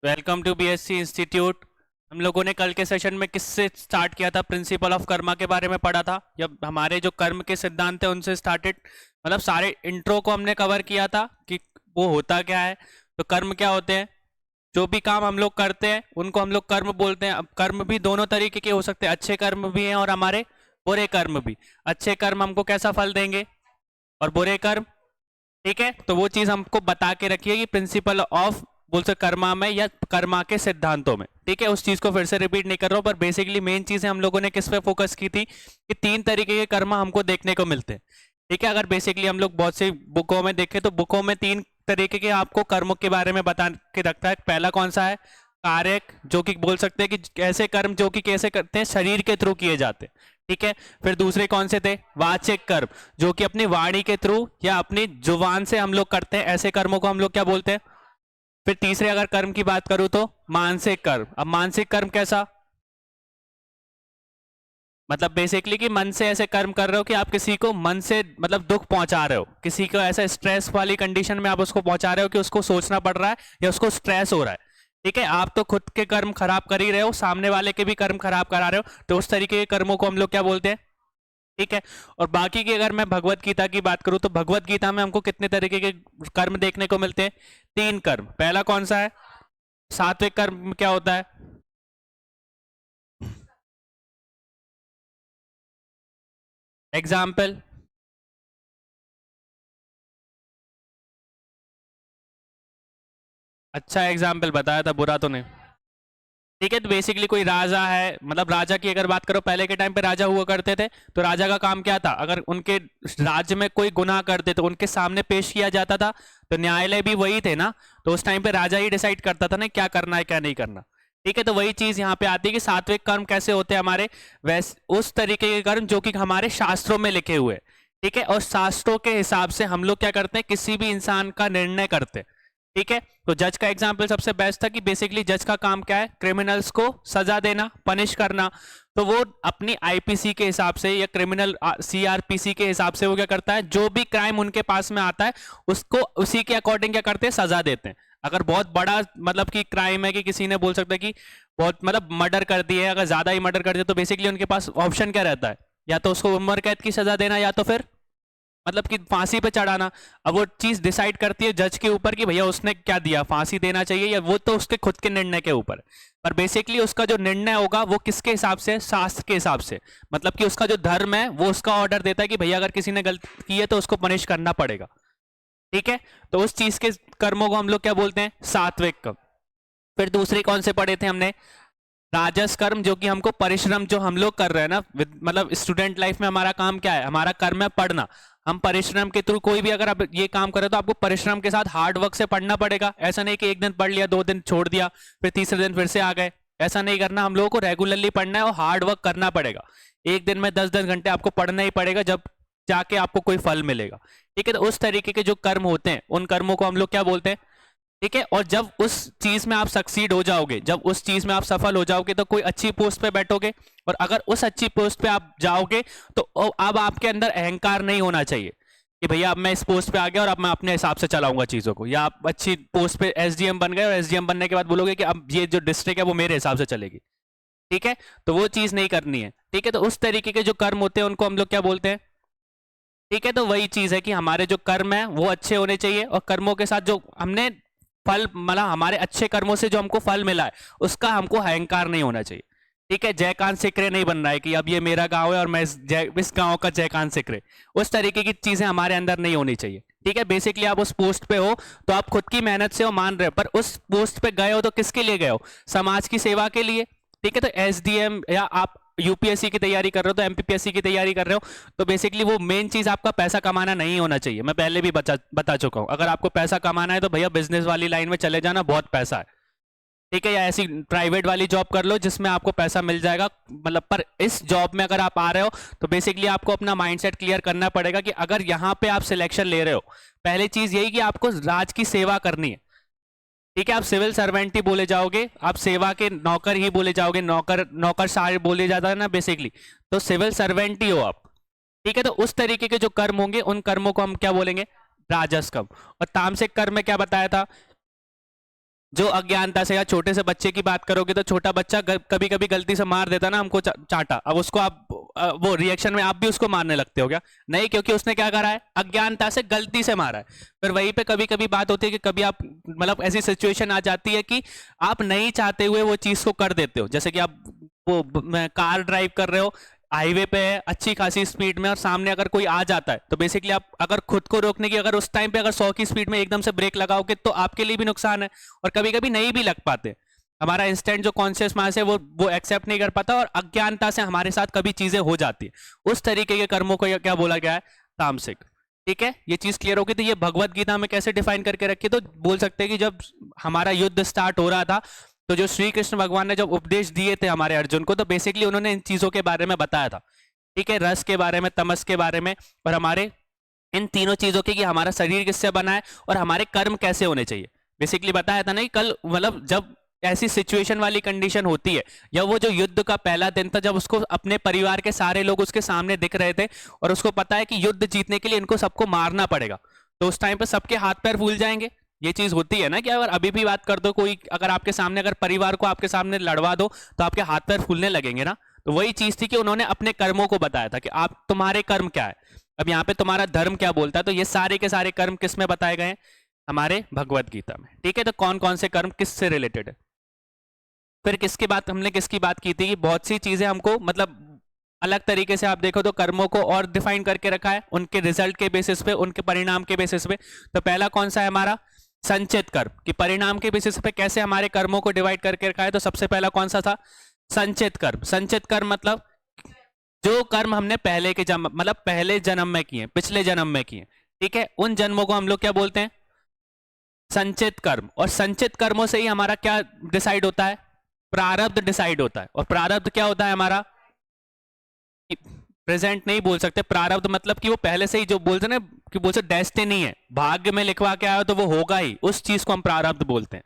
Welcome to BSc institute. हम लोगों ने कल के सेशन में किससे स्टार्ट किया था? प्रिंसिपल ऑफ कर्मा के बारे में पढ़ा था। जब हमारे जो कर्म के सिद्धांत थे उनसे स्टार्टेड, मतलब सारे इंट्रो को हमने कवर किया था कि वो होता क्या है। तो कर्म क्या होते हैं? जो भी काम हम लोग करते हैं उनको हम लोग कर्म बोलते हैं। अब कर्म भी दोनों तरीके के हो सकते हैं, अच्छे कर्म भी हैं और हमारे बुरे कर्म भी। अच्छे कर्म हमको कैसा फल देंगे और बुरे कर्म, ठीक है, तो वो चीज हमको बता के रखिए कि प्रिंसिपल ऑफ बोल सकते कर्मा में या कर्मा के सिद्धांतों में। ठीक है, उस चीज को फिर से रिपीट नहीं कर रहा हूं, पर बेसिकली मेन चीज हम लोगों ने किस पे फोकस की थी कि तीन तरीके के कर्मा हमको देखने को मिलते हैं। ठीक है, अगर बेसिकली हम लोग बहुत सी बुकों में देखें तो बुकों में तीन तरीके के आपको कर्मों के बारे में बता के रखता है। पहला कौन सा है? कारक, जो कि बोल सकते हैं कि ऐसे कर्म जो कि कैसे करते हैं, शरीर के थ्रू किए जाते हैं। ठीक है, फिर दूसरे कौन से थे? वाचिक कर्म, जो कि अपनी वाणी के थ्रू या अपनी जुबान से हम लोग करते हैं, ऐसे कर्मों को हम लोग क्या बोलते हैं? फिर तीसरे अगर कर्म की बात करूं तो मानसिक कर्म। अब मानसिक कर्म कैसा? मतलब बेसिकली कि मन से ऐसे कर्म कर रहे हो कि आप किसी को मन से मतलब दुख पहुंचा रहे हो, किसी को ऐसा स्ट्रेस वाली कंडीशन में आप उसको पहुंचा रहे हो कि उसको सोचना पड़ रहा है या उसको स्ट्रेस हो रहा है। ठीक है, आप तो खुद के कर्म खराब कर ही रहे हो, सामने वाले के भी कर्म खराब करा रहे हो, तो उस तरीके के कर्मों को हम लोग क्या बोलते हैं? ठीक है, और बाकी की अगर मैं भगवत गीता की बात करूं तो भगवत गीता में हमको कितने तरीके के कर्म देखने को मिलते हैं? तीन कर्म। पहला कौन सा है? सात्विक कर्म क्या होता है? एग्जाम्पल? अच्छा एग्जाम्पल बताया था, बुरा तो नहीं। ठीक है, तो बेसिकली कोई राजा है, मतलब राजा की अगर बात करो, पहले के टाइम पे राजा हुआ करते थे, तो राजा का काम क्या था? अगर उनके राज्य में कोई गुनाह करते तो उनके सामने पेश किया जाता था, तो न्यायालय भी वही थे ना, तो उस टाइम पे राजा ही डिसाइड करता था ना क्या करना है क्या नहीं करना। ठीक है, तो वही चीज यहाँ पे आती है कि सात्विक कर्म कैसे होते हैं हमारे, वैसे उस तरीके के कर्म जो कि हमारे शास्त्रों में लिखे हुए हैं। ठीक है, और शास्त्रों के हिसाब से हम लोग क्या करते हैं, किसी भी इंसान का निर्णय करते हैं। ठीक है, तो जज का एग्जाम्पल सबसे बेस्ट था कि बेसिकली जज का काम क्या है? क्रिमिनल्स को सजा देना, पनिश करना। तो वो अपनी आईपीसी के हिसाब से या क्रिमिनल सीआरपीसी के हिसाब से वो क्या करता है, जो भी क्राइम उनके पास में आता है उसको उसी के अकॉर्डिंग क्या करते हैं, सजा देते हैं। अगर बहुत बड़ा मतलब कि क्राइम है कि किसी ने बोल सकता है कि बहुत मतलब मर्डर कर दिए, अगर ज्यादा ही मर्डर कर दिए, तो बेसिकली उनके पास ऑप्शन क्या रहता है? या तो उसको उम्र कैद की सजा देना या तो फिर मतलब कि फांसी पे चढ़ाना। अब वो चीज डिसाइड करती है जज के ऊपर कि भैया उसने क्या दिया, फांसी देना चाहिए या वो तो उसके खुद के निर्णय के ऊपर। पर बेसिकली उसका जो निर्णय होगा वो किसके हिसाब से? शास्त्र के हिसाब से। मतलब कि उसका जो धर्म है वो उसका ऑर्डर देता है कि भैया अगर किसी ने गलती की है तो उसको पनिश करना पड़ेगा। ठीक है, तो उस चीज के कर्मों को हम लोग क्या बोलते हैं? सात्विक कर्म। फिर दूसरे कौन से पढ़े थे हमने? राजस कर्म, जो कि हमको परिश्रम जो हम लोग कर रहे हैं ना, मतलब स्टूडेंट लाइफ में हमारा काम क्या है? हमारा कर्म है पढ़ना। हम परिश्रम के थ्रू कोई भी अगर आप ये काम करें तो आपको परिश्रम के साथ हार्ड वर्क से पढ़ना पड़ेगा। ऐसा नहीं कि एक दिन पढ़ लिया, दो दिन छोड़ दिया, फिर तीसरे दिन फिर से आ गए। ऐसा नहीं करना, हम लोगों को रेगुलरली पढ़ना है और हार्ड वर्क करना पड़ेगा। एक दिन में 10-10 घंटे आपको पढ़ना ही पड़ेगा, जब जाके आपको कोई फल मिलेगा। ठीक है, तो उस तरीके के जो कर्म होते हैं उन कर्मों को हम लोग क्या बोलते हैं? ठीक है, और जब उस चीज में आप सक्सीड हो जाओगे, जब उस चीज में आप सफल हो जाओगे तो कोई अच्छी पोस्ट पे बैठोगे। और अगर उस अच्छी पोस्ट पे आप जाओगे तो अब आपके अंदर अहंकार नहीं होना चाहिए कि भैया अब मैं इस पोस्ट पे आ गया और अब मैं अपने हिसाब से चलाऊंगा चीजों को, या आप अच्छी पोस्ट पे एसडीएम बन गए और एसडीएम बनने के बाद बोलोगे कि अब ये जो डिस्ट्रिक्ट है वो मेरे हिसाब से चलेगी। ठीक है, तो वो चीज नहीं करनी है। ठीक है, तो उस तरीके के जो कर्म होते हैं उनको हम लोग क्या बोलते हैं? ठीक है, तो वही चीज है कि हमारे जो कर्म है वो अच्छे होने चाहिए, और कर्मों के साथ जो हमने फल मतलब हमारे अच्छे कर्मों से जो हमको फल मिला है उसका हमको अहंकार नहीं होना चाहिए। ठीक है, जयकांत सिकरे नहीं बनना है कि अब ये मेरा गांव है और मैं इस गांव का जयकांत सिकरे। उस तरीके की चीजें हमारे अंदर नहीं होनी चाहिए। ठीक है, बेसिकली आप उस पोस्ट पे हो तो आप खुद की मेहनत से हो, मान रहे हो, पर उस पोस्ट पे गए हो तो किसके लिए गए हो? समाज की सेवा के लिए। ठीक है, तो एसडीएम या आप यूपीएससी की तैयारी कर रहे हो तो एमपीपीएससी की तैयारी कर रहे हो, तो बेसिकली वो मेन चीज आपका पैसा कमाना नहीं होना चाहिए। मैं पहले भी बता चुका हूं, अगर आपको पैसा कमाना है तो भैया बिजनेस वाली लाइन में चले जाना, बहुत पैसा है। ठीक है, या ऐसी प्राइवेट वाली जॉब कर लो जिसमें आपको पैसा मिल जाएगा। मतलब पर इस जॉब में अगर आप आ रहे हो तो बेसिकली आपको अपना माइंडसेट क्लियर करना पड़ेगा कि अगर यहाँ पे आप सिलेक्शन ले रहे हो, पहली चीज यही कि आपको राज की सेवा करनी है। ठीक है, आप सिविल सर्वेंट ही बोले जाओगे, आप सेवा के नौकर ही बोले जाओगे, नौकरशाह बोले जाता है ना बेसिकली, तो सिविल सर्वेंट ही हो आप। ठीक है, तो उस तरीके के जो कर्म होंगे उन कर्मों को हम क्या बोलेंगे? राजस कर्म। और तामसिक कर्म में क्या बताया था? जो अज्ञानता से, या छोटे से बच्चे की बात करोगे तो छोटा बच्चा कभी कभी गलती से मार देता ना हमको, चाटा, अब उसको आप वो रिएक्शन में आप भी उसको मारने लगते हो क्या? नहीं, क्योंकि उसने क्या करा है, अज्ञानता से गलती से मारा है। फिर वहीं पे कभी कभी बात होती है कि कभी आप मतलब ऐसी सिचुएशन आ जाती है कि आप नहीं चाहते हुए वो चीज को कर देते हो। जैसे कि आप वो कार ड्राइव कर रहे हो, हाईवे पे है अच्छी खासी स्पीड में, और सामने अगर कोई आ जाता है तो बेसिकली आप अगर खुद को रोकने की, अगर उस टाइम पे अगर 100 की स्पीड में एकदम से ब्रेक लगाओगे तो आपके लिए भी नुकसान है, और कभी कभी नहीं भी लग पाते। हमारा इंस्टेंट जो कॉन्शियस माइंड है वो एक्सेप्ट नहीं कर पाता, और अज्ञानता से हमारे साथ कभी चीजें हो जाती है। उस तरीके के कर्मों को क्या बोला गया है, तामसिक। ठीक है, ये चीज क्लियर होगी। तो ये भगवत गीता में कैसे डिफाइन करके रखी, तो बोल सकते हैं कि जब हमारा युद्ध स्टार्ट हो रहा था तो जो श्री कृष्ण भगवान ने जब उपदेश दिए थे हमारे अर्जुन को, तो बेसिकली उन्होंने इन चीजों के बारे में बताया था। ठीक है, रस के बारे में, तमस के बारे में, और हमारे इन तीनों चीजों की, कि हमारा शरीर किससे बना है और हमारे कर्म कैसे होने चाहिए, बेसिकली बताया था। नहीं कल, मतलब जब ऐसी सिचुएशन वाली कंडीशन होती है, या वो जो युद्ध का पहला दिन था, जब उसको अपने परिवार के सारे लोग उसके सामने दिख रहे थे, और उसको पता है कि युद्ध जीतने के लिए इनको सबको मारना पड़ेगा, तो उस टाइम पे सबके हाथ पैर फूल जाएंगे। ये चीज होती है ना, कि अगर अभी भी बात कर दो, कोई अगर आपके सामने, अगर परिवार को आपके सामने लड़वा दो तो आपके हाथ पैर फूलने लगेंगे ना। तो वही चीज थी कि उन्होंने अपने कर्मों को बताया था कि आप, तुम्हारे कर्म क्या है। अब यहाँ पे तुम्हारा धर्म क्या बोलता है, तो ये सारे के सारे कर्म किस में बताए गए हैं, हमारे भगवत गीता में। ठीक है, तो कौन कौन से कर्म किससे रिलेटेड है। फिर किसकी बात, हमने किसकी बात की थी कि बहुत सी चीजें हमको मतलब अलग तरीके से आप देखो तो कर्मों को और डिफाइन करके रखा है, उनके रिजल्ट के बेसिस पे, उनके परिणाम के बेसिस पे। तो पहला कौन सा है हमारा, संचित कर्म, कि परिणाम के बेसिस पे कैसे हमारे कर्मों को डिवाइड करके रखा है। तो सबसे पहला कौन सा था, संचित कर्म। संचित कर्म मतलब जो कर्म हमने पहले के जन्म, मतलब पहले जन्म में किए, पिछले जन्म में किए। ठीक है, उन जन्मों को हम लोग क्या बोलते हैं, संचित कर्म। और संचित कर्मों से ही हमारा क्या डिसाइड होता है, प्रारब्ध डिसाइड होता है। और प्रारब्ध क्या होता है हमारा, प्रेजेंट नहीं बोल सकते, प्रारब्ध मतलब कि वो पहले से ही जो बोलते हैं ना, कि बोलते डेस्टिनी है, भाग्य में लिखवा के आया तो वो होगा ही, उस चीज को हम प्रारब्ध बोलते हैं।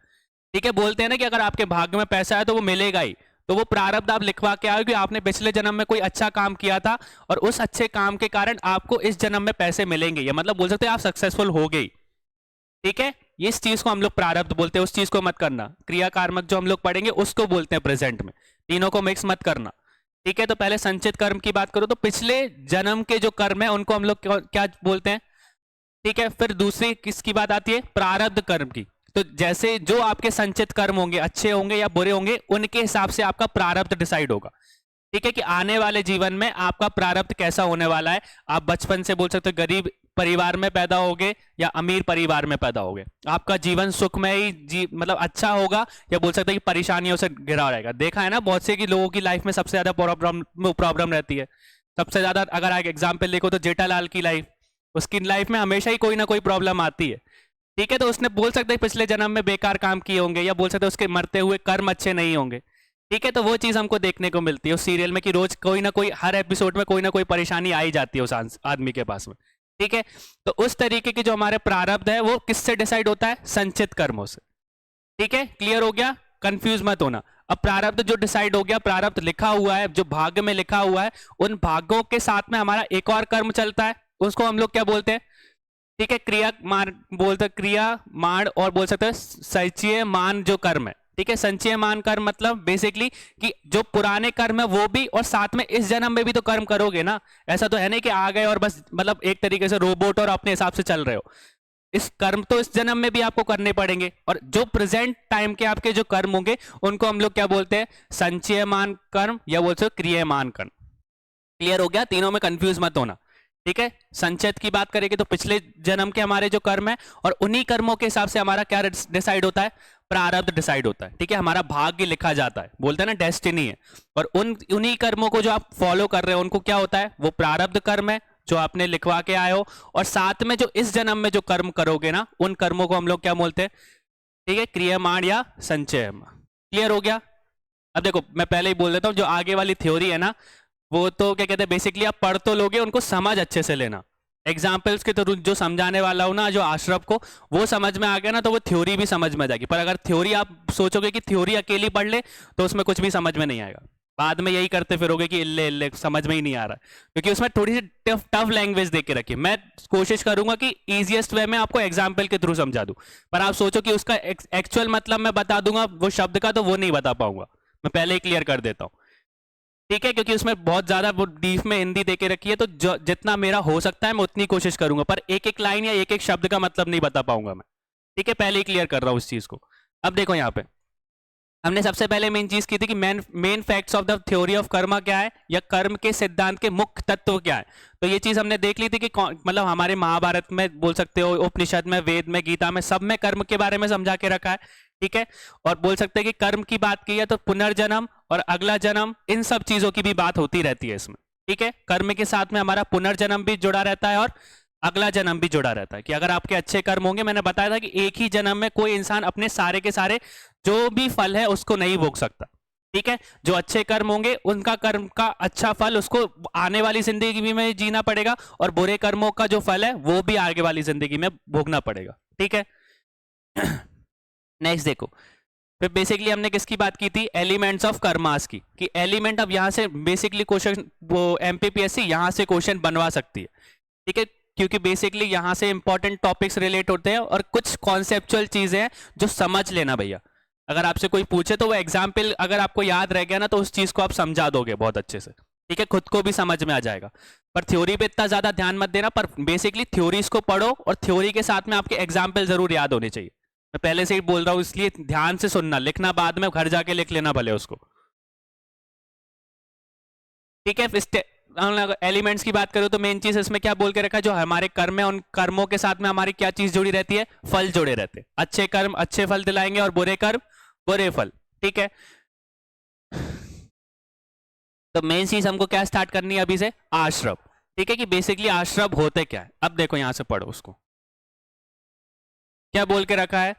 ठीक है, बोलते हैं ना कि अगर आपके भाग्य में पैसा है तो वो मिलेगा ही, तो वो प्रारब्ध आप लिखवा के आए कि आपने पिछले जन्म में कोई अच्छा काम किया था, और उस अच्छे काम के कारण आपको इस जन्म में पैसे मिलेंगे, या मतलब बोल सकते हैं आप सक्सेसफुल हो गई। ठीक है, इस चीज को हम लोग प्रारब्ध बोलते हैं, उस चीज को मत करना। क्रिया कार्मक जो हम लोग पढ़ेंगे उसको बोलते हैं प्रेजेंट में, तीनों को मिक्स मत करना। ठीक है, तो पहले संचित कर्म की बात करो तो पिछले जन्म के जो कर्म है उनको हम लोग क्या बोलते हैं। ठीक है, फिर दूसरी किसकी बात आती है, प्रारब्ध कर्म की। तो जैसे जो आपके संचित कर्म होंगे, अच्छे होंगे या बुरे होंगे, उनके हिसाब से आपका प्रारब्ध डिसाइड होगा। ठीक है, कि आने वाले जीवन में आपका प्रारब्ध कैसा होने वाला है। आप बचपन से बोल सकते हो गरीब परिवार में पैदा होगे या अमीर परिवार में पैदा होगे, आपका जीवन सुखमय मतलब अच्छा होगा, या बोल सकते हैं कि परेशानियों से घिरा रहेगा। देखा है ना बहुत से कि लोगों की लाइफ में सबसे ज्यादा प्रॉब्लम रहती है। सबसे ज्यादा अगर आप एग्जाम्पल देखो तो जेठालाल की लाइफ, उसकी लाइफ में हमेशा ही कोई ना कोई प्रॉब्लम आती है। ठीक है, तो उसने बोल सकते हैं पिछले जन्म में बेकार काम किए होंगे, या बोल सकते हैं उसके मरते हुए कर्म अच्छे नहीं होंगे। ठीक है, तो वो चीज हमको देखने को मिलती है उस सीरियल में, कि रोज कोई ना कोई, हर एपिसोड में कोई ना कोई परेशानी आई जाती है उस आदमी के पास में। ठीक है, तो उस तरीके के जो हमारे प्रारब्ध है वो किससे डिसाइड होता है, संचित कर्मों से। ठीक है, क्लियर हो गया, कंफ्यूज मत होना। अब प्रारब्ध जो डिसाइड हो गया, प्रारब्ध लिखा हुआ है, जो भाग्य में लिखा हुआ है, उन भाग्यों के साथ में हमारा एक और कर्म चलता है, उसको हम लोग क्या बोलते हैं। ठीक है, क्रिया मान बोलते, क्रिया मान, और बोल सकते हैं संचय मान जो कर्म है। ठीक है, संचय मान कर्म मतलब बेसिकली कि जो पुराने कर्म है वो भी, और साथ में इस जन्म में भी तो कर्म करोगे ना। ऐसा तो है नहीं कि आ गए और बस मतलब एक तरीके से रोबोट और अपने हिसाब से चल रहे हो। इस कर्म तो इस जन्म में भी आपको करने पड़ेंगे, और जो प्रेजेंट टाइम के आपके जो कर्म होंगे उनको हम लोग क्या बोलते हैं, संचयमान कर्म, या बोलते हो क्रियमान कर्म। क्लियर हो गया, तीनों में कंफ्यूज मत होना। ठीक है, संचित की बात करेंगे तो पिछले जन्म के हमारे जो कर्म है, और उन्हीं कर्मों के हिसाब से हमारा क्या डिसाइड होता है, प्रारब्ध डिसाइड होता है। ठीक है, हमारा भाग्य लिखा जाता है, बोलते हैं ना डेस्टिनी है। और उन्हीं कर्मों को जो आप फॉलो कर रहे हो उनको क्या होता है, वो प्रारब्ध कर्म है जो आपने लिखवा के आए हो। और साथ में जो इस जन्म में जो कर्म करोगे ना, उन कर्मों को हम लोग क्या बोलते हैं। ठीक है, क्रियमाण या संचय। क्लियर हो गया। अब देखो मैं पहले ही बोल देता हूँ, जो आगे वाली थ्योरी है ना, वो तो क्या कहते हैं, बेसिकली आप पढ़ तो लोगे, उनको समझ अच्छे से लेना। एग्जाम्पल्स के थ्रू जो समझाने वाला हूं ना, जो आश्रफ को वो समझ में आ गया ना, तो वो थ्योरी भी समझ में आ जाएगी। पर अगर थ्योरी आप सोचोगे कि थ्योरी अकेली पढ़ ले, तो उसमें कुछ भी समझ में नहीं आएगा। बाद में यही करते फिरोगे कि इल्ले इल्ले, समझ में ही नहीं आ रहा, क्योंकि उसमें थोड़ी सी टफ टफ लैंग्वेज दे के रखी है। मैं कोशिश करूंगा कि इजीएस्ट वे में आपको एग्जाम्पल के थ्रू समझा दूं, पर आप सोचो कि उसका एक्चुअल मतलब मैं बता दूंगा वो शब्द का, तो वो नहीं बता पाऊंगा। मैं पहले ही क्लियर कर देता हूँ, ठीक है, क्योंकि उसमें बहुत ज्यादा वो डीप में हिंदी दे के रखी है, तो जितना मेरा हो सकता है मैं उतनी कोशिश करूंगा, पर एक एक लाइन या एक एक शब्द का मतलब नहीं बता पाऊंगा मैं, ठीक है, पहले ही क्लियर कर रहा हूं इस चीज को। अब देखो यहाँ पे हमने सबसे पहले मेन चीज की थी कि main facts of the theory of कर्म क्या है, या कर्म के सिद्धांत के मुख्य तत्व क्या है। तो ये चीज हमने देख ली थी कि मतलब हमारे महाभारत में बोल सकते हो, उपनिषद में, वेद में, गीता में, सब में कर्म के बारे में समझा के रखा है, ठीक है। और बोल सकते हैं कि कर्म की बात की है तो पुनर्जन्म और अगला जन्म, इन सब चीजों की भी बात होती रहती है इसमें, ठीक है। कर्म के साथ में हमारा पुनर्जन्म भी जुड़ा रहता है और अगला जन्म भी जुड़ा रहता है, कि अगर आपके अच्छे कर्म होंगे, मैंने बताया था कि एक ही जन्म में कोई इंसान अपने सारे के सारे जो भी फल है उसको नहीं भोग सकता, ठीक है। जो अच्छे कर्म होंगे उनका कर्म का अच्छा फल उसको आने वाली जिंदगी में जीना पड़ेगा, और बुरे कर्मों का जो फल है वो भी आगे वाली जिंदगी में भोगना पड़ेगा, ठीक है। नेक्स्ट देखो, फिर बेसिकली हमने किसकी बात की थी, एलिमेंट्स ऑफ कर्मास की, कि एलिमेंट अब यहां से बेसिकली क्वेश्चन वो एमपीपीएससी यहां से क्वेश्चन बनवा सकती है, ठीक है, क्योंकि बेसिकली यहां से इंपॉर्टेंट टॉपिक्स रिलेट होते हैं और कुछ कॉन्सेप्चुअल चीजें हैं जो समझ लेना भैया। अगर आपसे कोई पूछे तो वो एग्जाम्पल अगर आपको याद रह गया ना, तो उस चीज को आप समझा दोगे बहुत अच्छे से, ठीक है, खुद को भी समझ में आ जाएगा। पर थ्योरी पे इतना ज्यादा ध्यान मत देना, पर बेसिकली थ्योरीज को पढ़ो और थ्योरी के साथ में आपके एग्जाम्पल जरूर याद होने चाहिए। मैं पहले से ही बोल रहा हूं, इसलिए ध्यान से सुनना, लिखना बाद में घर जाके लिख लेना भले उसको, ठीक है। एलिमेंट्स की बात करो तो मेन चीज इसमें क्या बोल के रखा है, जो हमारे कर्म है उन कर्मों के साथ में हमारी क्या चीज जुड़ी रहती है, फल जुड़े रहते हैं। अच्छे कर्म अच्छे फल दिलाएंगे और बुरे कर्म बुरे फल, ठीक है। तो मेन चीज हमको क्या स्टार्ट करनी है अभी से, आश्रम, ठीक है, कि बेसिकली आश्रम होते क्या है। अब देखो यहां से पढ़ो उसको, क्या बोल के रखा है,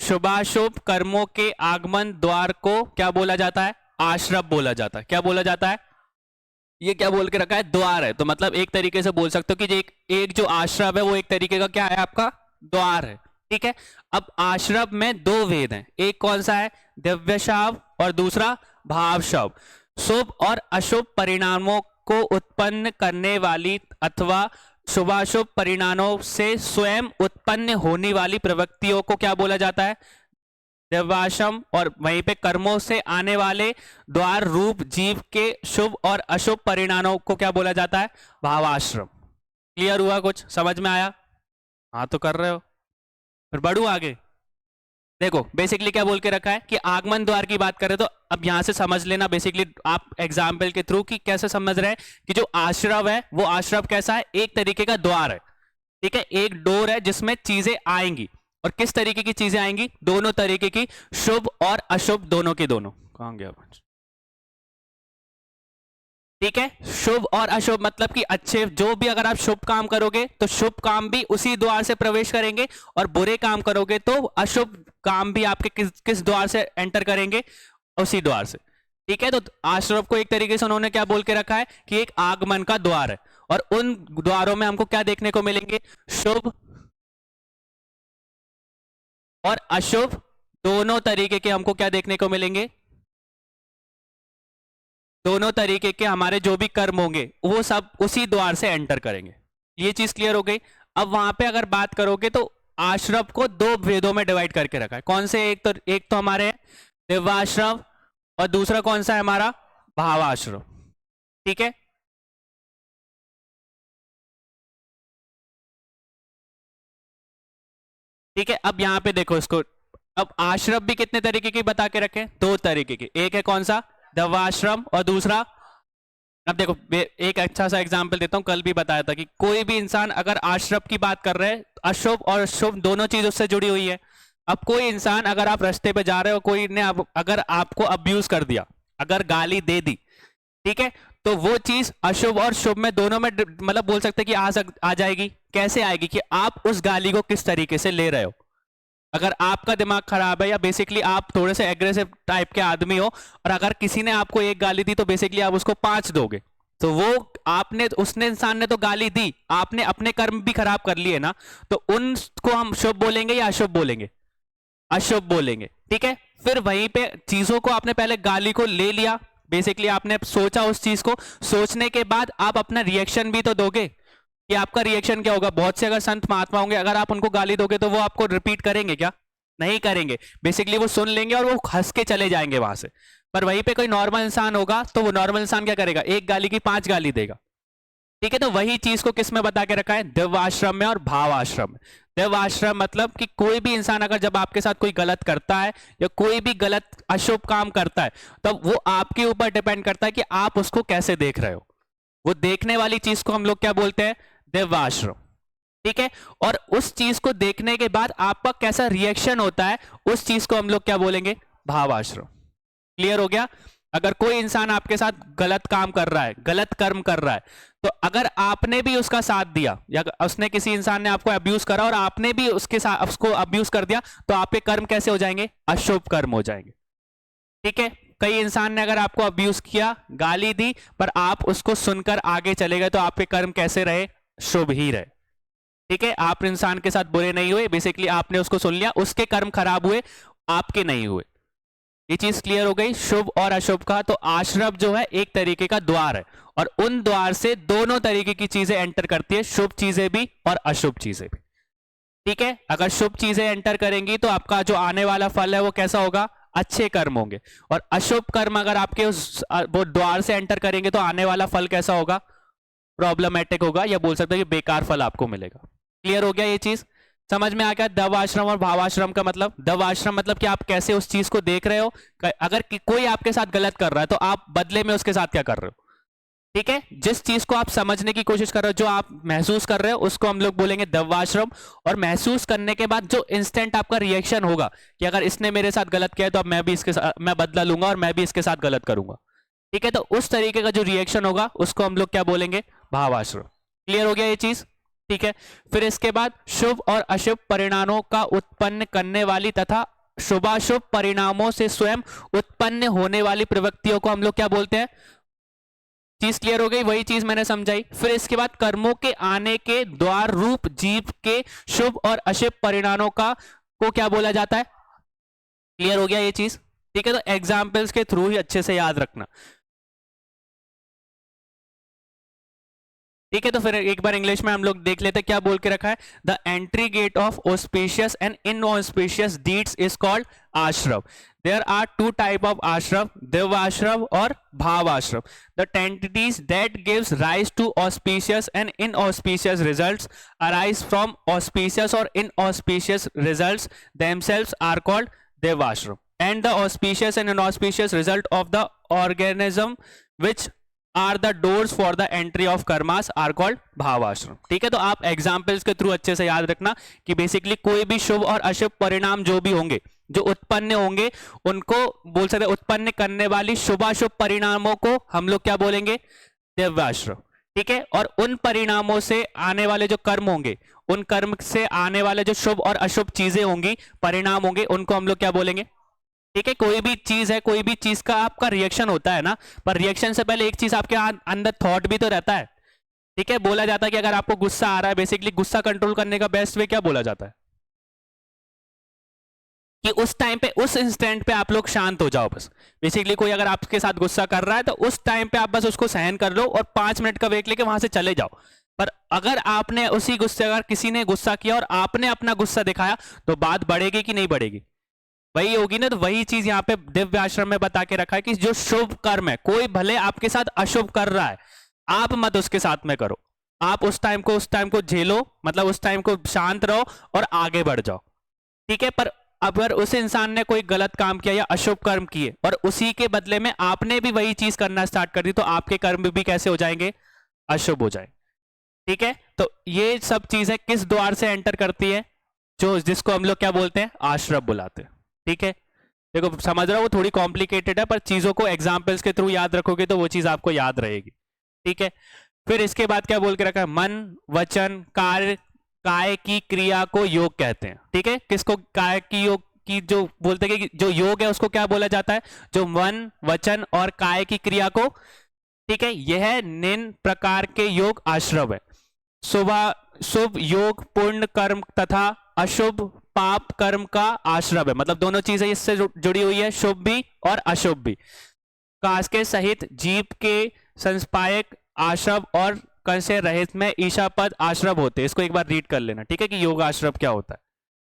शुभाशुभ कर्मों के आगमन द्वार को क्या बोला जाता है, आश्रम बोला जाता है। क्या बोला जाता है, ये क्या बोल के रखा है, द्वार है। तो मतलब एक तरीके से बोल सकते हो कि एक जो आश्रम है वो एक तरीके का क्या है, आपका द्वार है, ठीक है। अब आश्रम में दो वेद हैं, एक कौन सा है, दिव्यशाव, और दूसरा भावशाव। शुभ और अशुभ परिणामों को उत्पन्न करने वाली अथवा शुभाशुभ परिणामों से स्वयं उत्पन्न होने वाली प्रवृत्तियों को क्या बोला जाता है, देवाश्रम। और वहीं पे कर्मों से आने वाले द्वार रूप जीव के शुभ और अशुभ परिणामों को क्या बोला जाता है, भावाश्रम। क्लियर हुआ, कुछ समझ में आया, हाँ तो कर रहे हो, फिर बढ़ू आगे। देखो बेसिकली क्या बोल के रखा है कि आगमन द्वार की बात करें तो अब यहां से समझ लेना बेसिकली आप एग्जाम्पल के थ्रू कि कैसे समझ रहे हैं कि जो आश्रव है वो आश्रव कैसा है, एक तरीके का द्वार है, ठीक है, एक डोर है जिसमें चीजें आएंगी। और किस तरीके की चीजें आएंगी, दोनों तरीके की, शुभ और अशुभ दोनों के दोनों। कहां गया, ठीक है, शुभ और अशुभ मतलब कि अच्छे जो भी अगर आप शुभ काम करोगे तो शुभ काम भी उसी द्वार से प्रवेश करेंगे, और बुरे काम करोगे तो अशुभ काम भी आपके किस द्वार से एंटर करेंगे, उसी द्वार से, ठीक है। तो आश्रम को एक तरीके से उन्होंने क्या बोल के रखा है कि एक आगमन का द्वार है, और उन द्वारों में हमको क्या देखने को मिलेंगे, शुभ और अशुभ दोनों तरीके के हमको क्या देखने को मिलेंगे, दोनों तरीके के हमारे जो भी कर्म होंगे वो सब उसी द्वार से एंटर करेंगे। ये चीज क्लियर हो गई। अब वहां पे अगर बात करोगे तो आश्रम को दो वेदों में डिवाइड करके रखा है, कौन से, एक तो हमारे दिव्याश्रम और दूसरा कौन सा है हमारा, भावाश्रम, ठीक है। ठीक है, अब यहां पे देखो इसको, अब आश्रम भी कितने तरीके की बता के रखे, दो तरीके की, एक है कौन सा, दिव्याश्रम, और दूसरा, अब देखो एक अच्छा सा एग्जांपल देता हूं, कल भी बताया था कि कोई भी इंसान अगर आश्रम की बात कर रहे हैं, अशुभ और शुभ दोनों चीज उससे जुड़ी हुई है। अब कोई इंसान अगर आप रास्ते पे जा रहे हो, कोई ने अगर आपको अब्यूज कर दिया, अगर गाली दे दी, ठीक है, तो वो चीज अशुभ और शुभ में दोनों में मतलब बोल सकते हैं कि आ जाएगी। कैसे आएगी कि आप उस गाली को किस तरीके से ले रहे हो। अगर आपका दिमाग खराब है या बेसिकली आप थोड़े से एग्रेसिव टाइप के आदमी हो, और अगर किसी ने आपको एक गाली दी तो बेसिकली आप उसको 5 दोगे, तो वो आपने उसने इंसान ने तो गाली दी, आपने अपने कर्म भी खराब कर लिए ना, तो उनको हम शुभ बोलेंगे या अशुभ बोलेंगे, अशुभ बोलेंगे, ठीक है। फिर वहीं पे चीजों को आपने पहले गाली को ले लिया, बेसिकली आपने सोचा उस चीज को, सोचने के बाद आप अपना रिएक्शन भी तो दोगे कि आपका रिएक्शन क्या होगा। बहुत से अगर संत महात्मा होंगे, अगर आप उनको गाली दोगे तो वो आपको रिपीट करेंगे क्या? नहीं करेंगे। बेसिकली वो सुन लेंगे और वो हंस के चले जाएंगे वहां से। पर वहीं पे कोई नॉर्मल इंसान होगा तो वो नॉर्मल इंसान क्या करेगा? एक गाली की 5 गाली देगा। ठीक है, तो वही चीज को किस में बता के रखा है? दिव्य आश्रम में और भाव आश्रम में। दिव्य आश्रम मतलब कि कोई भी इंसान अगर जब आपके साथ कोई गलत करता है या कोई भी गलत अशुभ काम करता है, तो वो आपके ऊपर डिपेंड करता है कि आप उसको कैसे देख रहे हो। वो देखने वाली चीज को हम लोग क्या बोलते हैं? दिव्य आश्रम। ठीक है, और उस चीज को देखने के बाद आपका कैसा रिएक्शन होता है, उस चीज को हम लोग क्या बोलेंगे? भाव आश्रम। क्लियर हो गया? अगर कोई इंसान आपके साथ गलत काम कर रहा है, गलत कर्म कर रहा है, तो अगर आपने भी उसका साथ दिया या उसने किसी इंसान ने आपको अब्यूज करा और आपने भी उसके साथ उसको अब्यूज कर दिया, तो आपके कर्म कैसे हो जाएंगे? अशुभ कर्म हो जाएंगे। ठीक है, कई इंसान ने अगर आपको अब्यूज किया, गाली दी, पर आप उसको सुनकर आगे चले गए, तो आपके कर्म कैसे रहे? शुभ ही रहे। ठीक है, आप इंसान के साथ बुरे नहीं हुए, बेसिकली आपने उसको सुन लिया, उसके कर्म खराब हुए, आपके नहीं हुए। ये चीज क्लियर हो गई शुभ और अशुभ का। तो आश्रम जो है एक तरीके का द्वार है, और उन द्वार से दोनों तरीके की चीजें एंटर करती है, शुभ चीजें भी और अशुभ चीजें भी। ठीक है, अगर शुभ चीजें एंटर करेंगी तो आपका जो आने वाला फल है वो कैसा होगा? अच्छे कर्म होंगे। और अशुभ कर्म अगर आपके उस वो द्वार से एंटर करेंगे तो आने वाला फल कैसा होगा? प्रॉब्लमेटिक होगा, या बोल सकते हैं कि बेकार फल आपको मिलेगा। क्लियर हो गया? ये चीज समझ में आ गया? दवाश्रम और भावाश्रम का मतलब, दवाश्रम मतलब कि आप कैसे उस चीज को देख रहे हो। अगर कोई आपके साथ गलत कर रहा है तो आप बदले में उसके साथ क्या कर रहे हो। ठीक है, जिस चीज को आप समझने की कोशिश कर रहे हो, जो आप महसूस कर रहे हो, उसको हम लोग बोलेंगे दवाश्रम। और महसूस करने के बाद जो इंस्टेंट आपका रिएक्शन होगा कि अगर इसने मेरे साथ गलत किया है तो अब मैं भी इसके साथ मैं बदला लूंगा और मैं भी इसके साथ गलत करूंगा। ठीक है, तो उस तरीके का जो रिएक्शन होगा उसको हम लोग क्या बोलेंगे? भावाश्रम। क्लियर हो गया ये चीज? ठीक है, फिर इसके बाद शुभ और अशुभ परिणामों का उत्पन्न करने वाली तथा शुभाशुभ परिणामों से स्वयं उत्पन्न होने वाली प्रवृत्तियों को हम लोग क्या बोलते हैं? चीज क्लियर हो गई? वही चीज मैंने समझाई। फिर इसके बाद कर्मों के आने के द्वार रूप जीव के शुभ और अशुभ परिणामों का को क्या बोला जाता है? क्लियर हो गया ये चीज? ठीक है, तो एग्जाम्पल्स के थ्रू ही अच्छे से याद रखना। ठीक है, तो फिर एक बार इंग्लिश में हम लोग देख लेते हैं क्या बोल के रखा है। The entry gate of auspicious and inauspicious deeds is called ashram. There are 2 type of ashram, दिव्य आश्रम और भाव ashram. The entities that gives rise to auspicious and inauspicious results arise from auspicious or inauspicious results themselves are called Divya आश्रम, and the auspicious and inauspicious result of the organism which are the doors for the entry of karmas are called भावाश्रम। ठीक है, तो आप examples के through अच्छे से याद रखना कि बेसिकली कोई भी शुभ और अशुभ परिणाम जो भी होंगे, जो उत्पन्न होंगे, उनको बोल सकते उत्पन्न करने वाली शुभाशुभ परिणामों को हम लोग क्या बोलेंगे? दिव्याश्रम। ठीक है, और उन परिणामों से आने वाले जो कर्म होंगे, उन कर्म से आने वाले जो शुभ और अशुभ चीजें होंगी, परिणाम होंगे, उनको हम लोग क्या बोलेंगे? ठीक है, कोई भी चीज है, कोई भी चीज का आपका रिएक्शन होता है ना, पर रिएक्शन से पहले एक चीज आपके अंदर थॉट भी तो रहता है। ठीक है, बोला जाता है कि अगर आपको गुस्सा आ रहा है, बेसिकली गुस्सा कंट्रोल करने का बेस्ट वे क्या बोला जाता है? कि उस टाइम पे, उस इंस्टेंट पे आप लोग शांत हो जाओ बस। बेसिकली कोई अगर आपके साथ गुस्सा कर रहा है तो उस टाइम पे आप बस उसको सहन कर लो और 5 मिनट का वेट लेके वहां से चले जाओ। पर अगर आपने उसी गुस्से, अगर किसी ने गुस्सा किया और आपने अपना गुस्सा दिखाया, तो बात बढ़ेगी कि नहीं बढ़ेगी? वही होगी ना। तो वही चीज यहाँ पे दिव्य आश्रम में बता के रखा है कि जो शुभ कर्म है, कोई भले आपके साथ अशुभ कर रहा है, आप मत उसके साथ में करो। आप उस टाइम को झेलो, मतलब उस टाइम को शांत रहो और आगे बढ़ जाओ। ठीक है, पर अगर उस इंसान ने कोई गलत काम किया या अशुभ कर्म किए और उसी के बदले में आपने भी वही चीज करना स्टार्ट कर दी, तो आपके कर्म भी कैसे हो जाएंगे? अशुभ हो जाएंगे। ठीक है, तो ये सब चीजें किस द्वार से एंटर करती है? जो जिसको हम लोग क्या बोलते हैं? आश्रम बुलाते हैं। ठीक है, देखो समझ रहा हूं, वो थोड़ी कॉम्प्लिकेटेड है, पर चीजों को एग्जाम्पल्स के थ्रू याद रखोगे तो वो चीज आपको याद रहेगी। ठीक है, फिर इसके बाद क्या बोल के रखा है? मन, वचन, कार्य, काय की क्रिया को योग कहते हैं। ठीक है, किसको काय की योग की जो बोलते हैं कि जो योग है उसको क्या बोला जाता है? जो मन, वचन और काय की क्रिया को। ठीक है, यह निम्न प्रकार के योग आश्रम है। शुभ योग पूर्ण कर्म तथा अशुभ पाप कर्म का आश्रम है। मतलब दोनों चीजें इससे जुड़ी हुई है, शुभ भी और अशुभ भी। काश के सहित जीव के संस्पायक आश्रव और कंसे रहित में ईशा पद आश्रव होते हैं। इसको एक बार रीड कर लेना, ठीक है, कि योग आश्रव क्या होता है।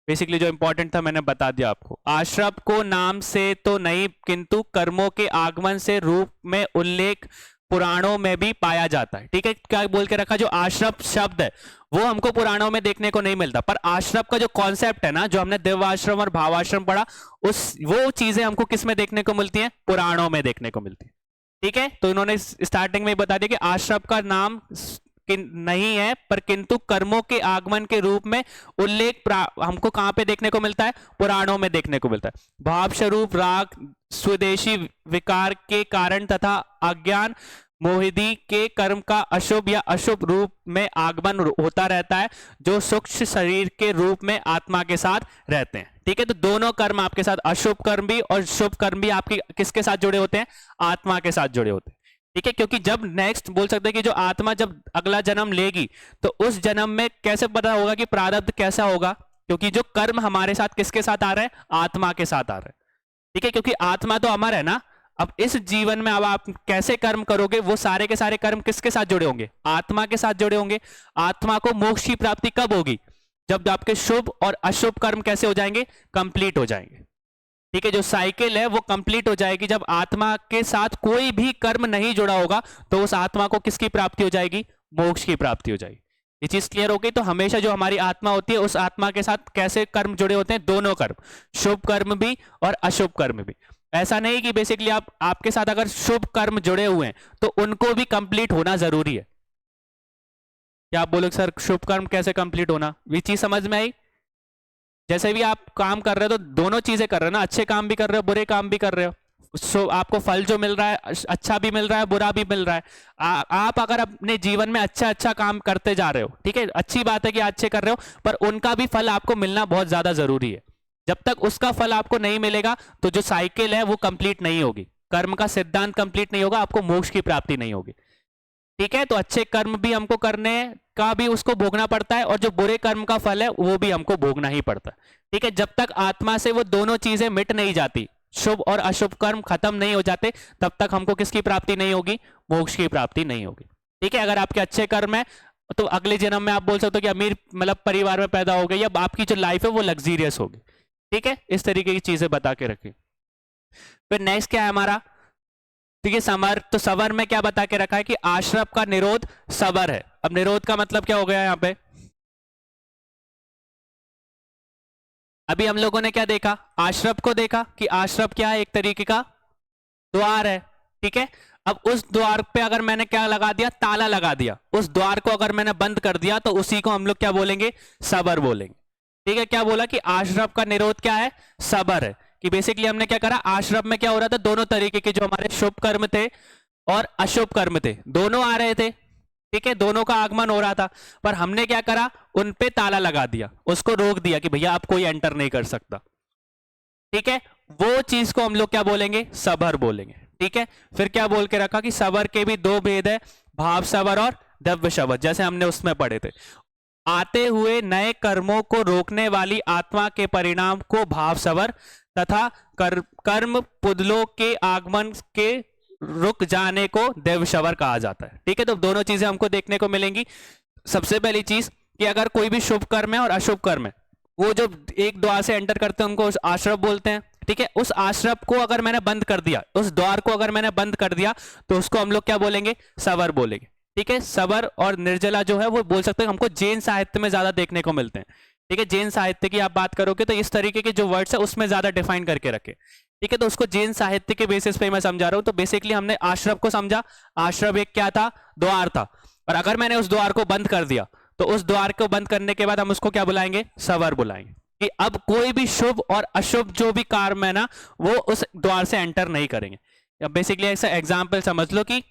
बेसिकली जो इंपॉर्टेंट था मैंने बता दिया आपको। आश्रव को नाम से तो नहीं किंतु कर्मों के आगमन से रूप में उल्लेख पुराणों में भी पाया जाता है, ठीक है। क्या बोल के रखा, जो आश्रव शब्द है वो हमको पुराणों में देखने को नहीं मिलता, पर आश्रव का जो कॉन्सेप्ट है ना, जो हमने दिव्याश्रम और भावाश्रम पढ़ा, वो चीजें हमको किस में देखने को मिलती हैं, पुराणों में देखने को मिलती है, ठीक है। तो इन्होंने स्टार्टिंग में बता दिया कि आश्रव का नाम नहीं है, पर किंतु कर्मों के आगमन के रूप में उल्लेख हमको कहां पे देखने को मिलता है, पुराणों में देखने को मिलता है। भाव स्वरूप राग स्वदेशी विकार के कारण तथा अज्ञान मोहिदी के कर्म का अशुभ या अशुभ रूप में आगमन होता रहता है, जो सूक्ष्म शरीर के रूप में आत्मा के साथ रहते हैं, ठीक है। तो दोनों कर्म आपके साथ, अशुभ कर्म भी और शुभ कर्म भी आपके किसके साथ जुड़े होते हैं, आत्मा के साथ जुड़े होते हैं, ठीक है। क्योंकि जब नेक्स्ट बोल सकते हैं कि जो आत्मा जब अगला जन्म लेगी तो उस जन्म में कैसे पता होगा कि प्रारब्ध कैसा होगा, क्योंकि जो कर्म हमारे साथ किसके साथ आ रहा है, आत्मा के साथ आ रहा है, ठीक है। क्योंकि आत्मा तो अमर है ना। अब इस जीवन में अब आप कैसे कर्म करोगे, वो सारे के सारे कर्म किसके साथ जुड़े होंगे, आत्मा के साथ जुड़े होंगे। आत्मा को मोक्ष की प्राप्ति कब होगी, जब आपके शुभ और अशुभ कर्म कैसे हो जाएंगे, कंप्लीट हो जाएंगे, ठीक है। जो साइकिल है वो कंप्लीट हो जाएगी जब आत्मा के साथ कोई भी कर्म नहीं जुड़ा होगा, तो उस आत्मा को किसकी प्राप्ति हो जाएगी, मोक्ष की प्राप्ति हो जाएगी। ये चीज क्लियर हो गई। तो हमेशा जो हमारी आत्मा होती है उस आत्मा के साथ कैसे कर्म जुड़े होते हैं, दोनों कर्म, शुभ कर्म भी और अशुभ कर्म भी। ऐसा नहीं कि बेसिकली आपके साथ अगर शुभ कर्म जुड़े हुए हैं तो उनको भी कंप्लीट होना जरूरी है। क्या आप बोलोगे सर शुभ कर्म कैसे कंप्लीट होना, ये चीज समझ में आई। जैसे भी आप काम कर रहे हो तो दोनों चीजें कर रहे हो ना, अच्छे काम भी कर रहे हो, बुरे काम भी कर रहे हो, सो आपको फल जो मिल रहा है अच्छा भी मिल रहा है, बुरा भी मिल रहा है। आप अगर अपने जीवन में अच्छा काम करते जा रहे हो, ठीक है, अच्छी बात है कि अच्छे कर रहे हो, पर उनका भी फल आपको मिलना बहुत ज्यादा जरूरी है। जब तक उसका फल आपको नहीं मिलेगा तो जो साइकिल है वो कंप्लीट नहीं होगी, कर्म का सिद्धांत कंप्लीट नहीं होगा, आपको मोक्ष की प्राप्ति नहीं होगी, ठीक है। तो अच्छे कर्म भी हमको करने का भी उसको भोगना पड़ता है, और जो बुरे कर्म का फल है वो भी हमको भोगना ही पड़ता है, ठीक है। जब तक आत्मा से वो दोनों चीजें मिट नहीं जाती, शुभ और अशुभ कर्म खत्म नहीं हो जाते, तब तक हमको किसकी प्राप्ति नहीं होगी, मोक्ष की प्राप्ति नहीं होगी, ठीक है। अगर आपके अच्छे कर्म है तो अगले जन्म में आप बोल सकते हो कि अमीर मतलब परिवार में पैदा हो गए, या आपकी जो लाइफ है वो लग्जीरियस होगी, ठीक है। इस तरीके की चीजें बता के रखिए। फिर नेक्स्ट क्या है हमारा, ठीक है, समर। तो सवर में क्या बता के रखा है कि आश्रव का निरोध सवर है। अब निरोध का मतलब क्या हो गया यहाँ पे, अभी हम लोगों ने क्या देखा, आश्रव को देखा कि आश्रव क्या है, एक तरीके का द्वार है, ठीक है। अब उस द्वार पे अगर मैंने क्या लगा दिया, ताला लगा दिया, उस द्वार को अगर मैंने बंद कर दिया तो उसी को हम लोग क्या बोलेंगे, सबर बोलेंगे, ठीक है। क्या बोला कि आश्रव का निरोध क्या है, सबर है। कि बेसिकली हमने क्या करा, आश्रम में क्या हो रहा था, दोनों तरीके के जो हमारे शुभ कर्म थे और अशुभ कर्म थे दोनों आ रहे थे, ठीक है, दोनों का आगमन हो रहा था, पर हमने क्या करा, उन पे ताला लगा दिया, उसको रोक दिया कि भैया आप कोई एंटर नहीं कर सकता, ठीक है। वो चीज को हम लोग क्या बोलेंगे, सबर बोलेंगे, ठीक है। फिर क्या बोल के रखा कि सबर के भी दो भेद है, भाव सबर और द्रव्य सबर, जैसे हमने उसमें पढ़े थे। आते हुए नए कर्मों को रोकने वाली आत्मा के परिणाम को भाव सवर तथा कर्म पुदलों के आगमन के रुक जाने को देव शवर कहा जाता है, ठीक है। तो दोनों चीजें हमको देखने को मिलेंगी। सबसे पहली चीज कि अगर कोई भी शुभ कर्म है और अशुभ कर्म है, वो जो एक द्वार से एंटर करते हैं उनको उस आश्रव बोलते हैं, ठीक है। उस आश्रव को अगर मैंने बंद कर दिया, उस द्वार को अगर मैंने बंद कर दिया, तो उसको हम लोग क्या बोलेंगे, सवर बोलेंगे, ठीक है। सबर और निर्जला जो है वो बोल सकते हैं हमको जैन साहित्य में ज्यादा देखने को मिलते हैं, ठीक है। जैन साहित्य की आप बात करोगे तो इस तरीके के जो वर्ड्स है उसमें ज्यादा डिफाइन करके रखे, ठीक है। तो उसको जैन साहित्य के बेसिस पे मैं समझा रहा हूं। तो बेसिकली हमने आश्रव को समझा, आश्रव एक क्या था, द्वार था, और अगर मैंने उस द्वार को बंद कर दिया तो उस द्वार को बंद करने के बाद हम उसको क्या बुलाएंगे, सवर बुलाएंगे, कि अब कोई भी शुभ और अशुभ जो भी कर्म है ना वो उस द्वार से एंटर नहीं करेंगे। अब बेसिकली ऐसा एग्जाम्पल समझ लो कि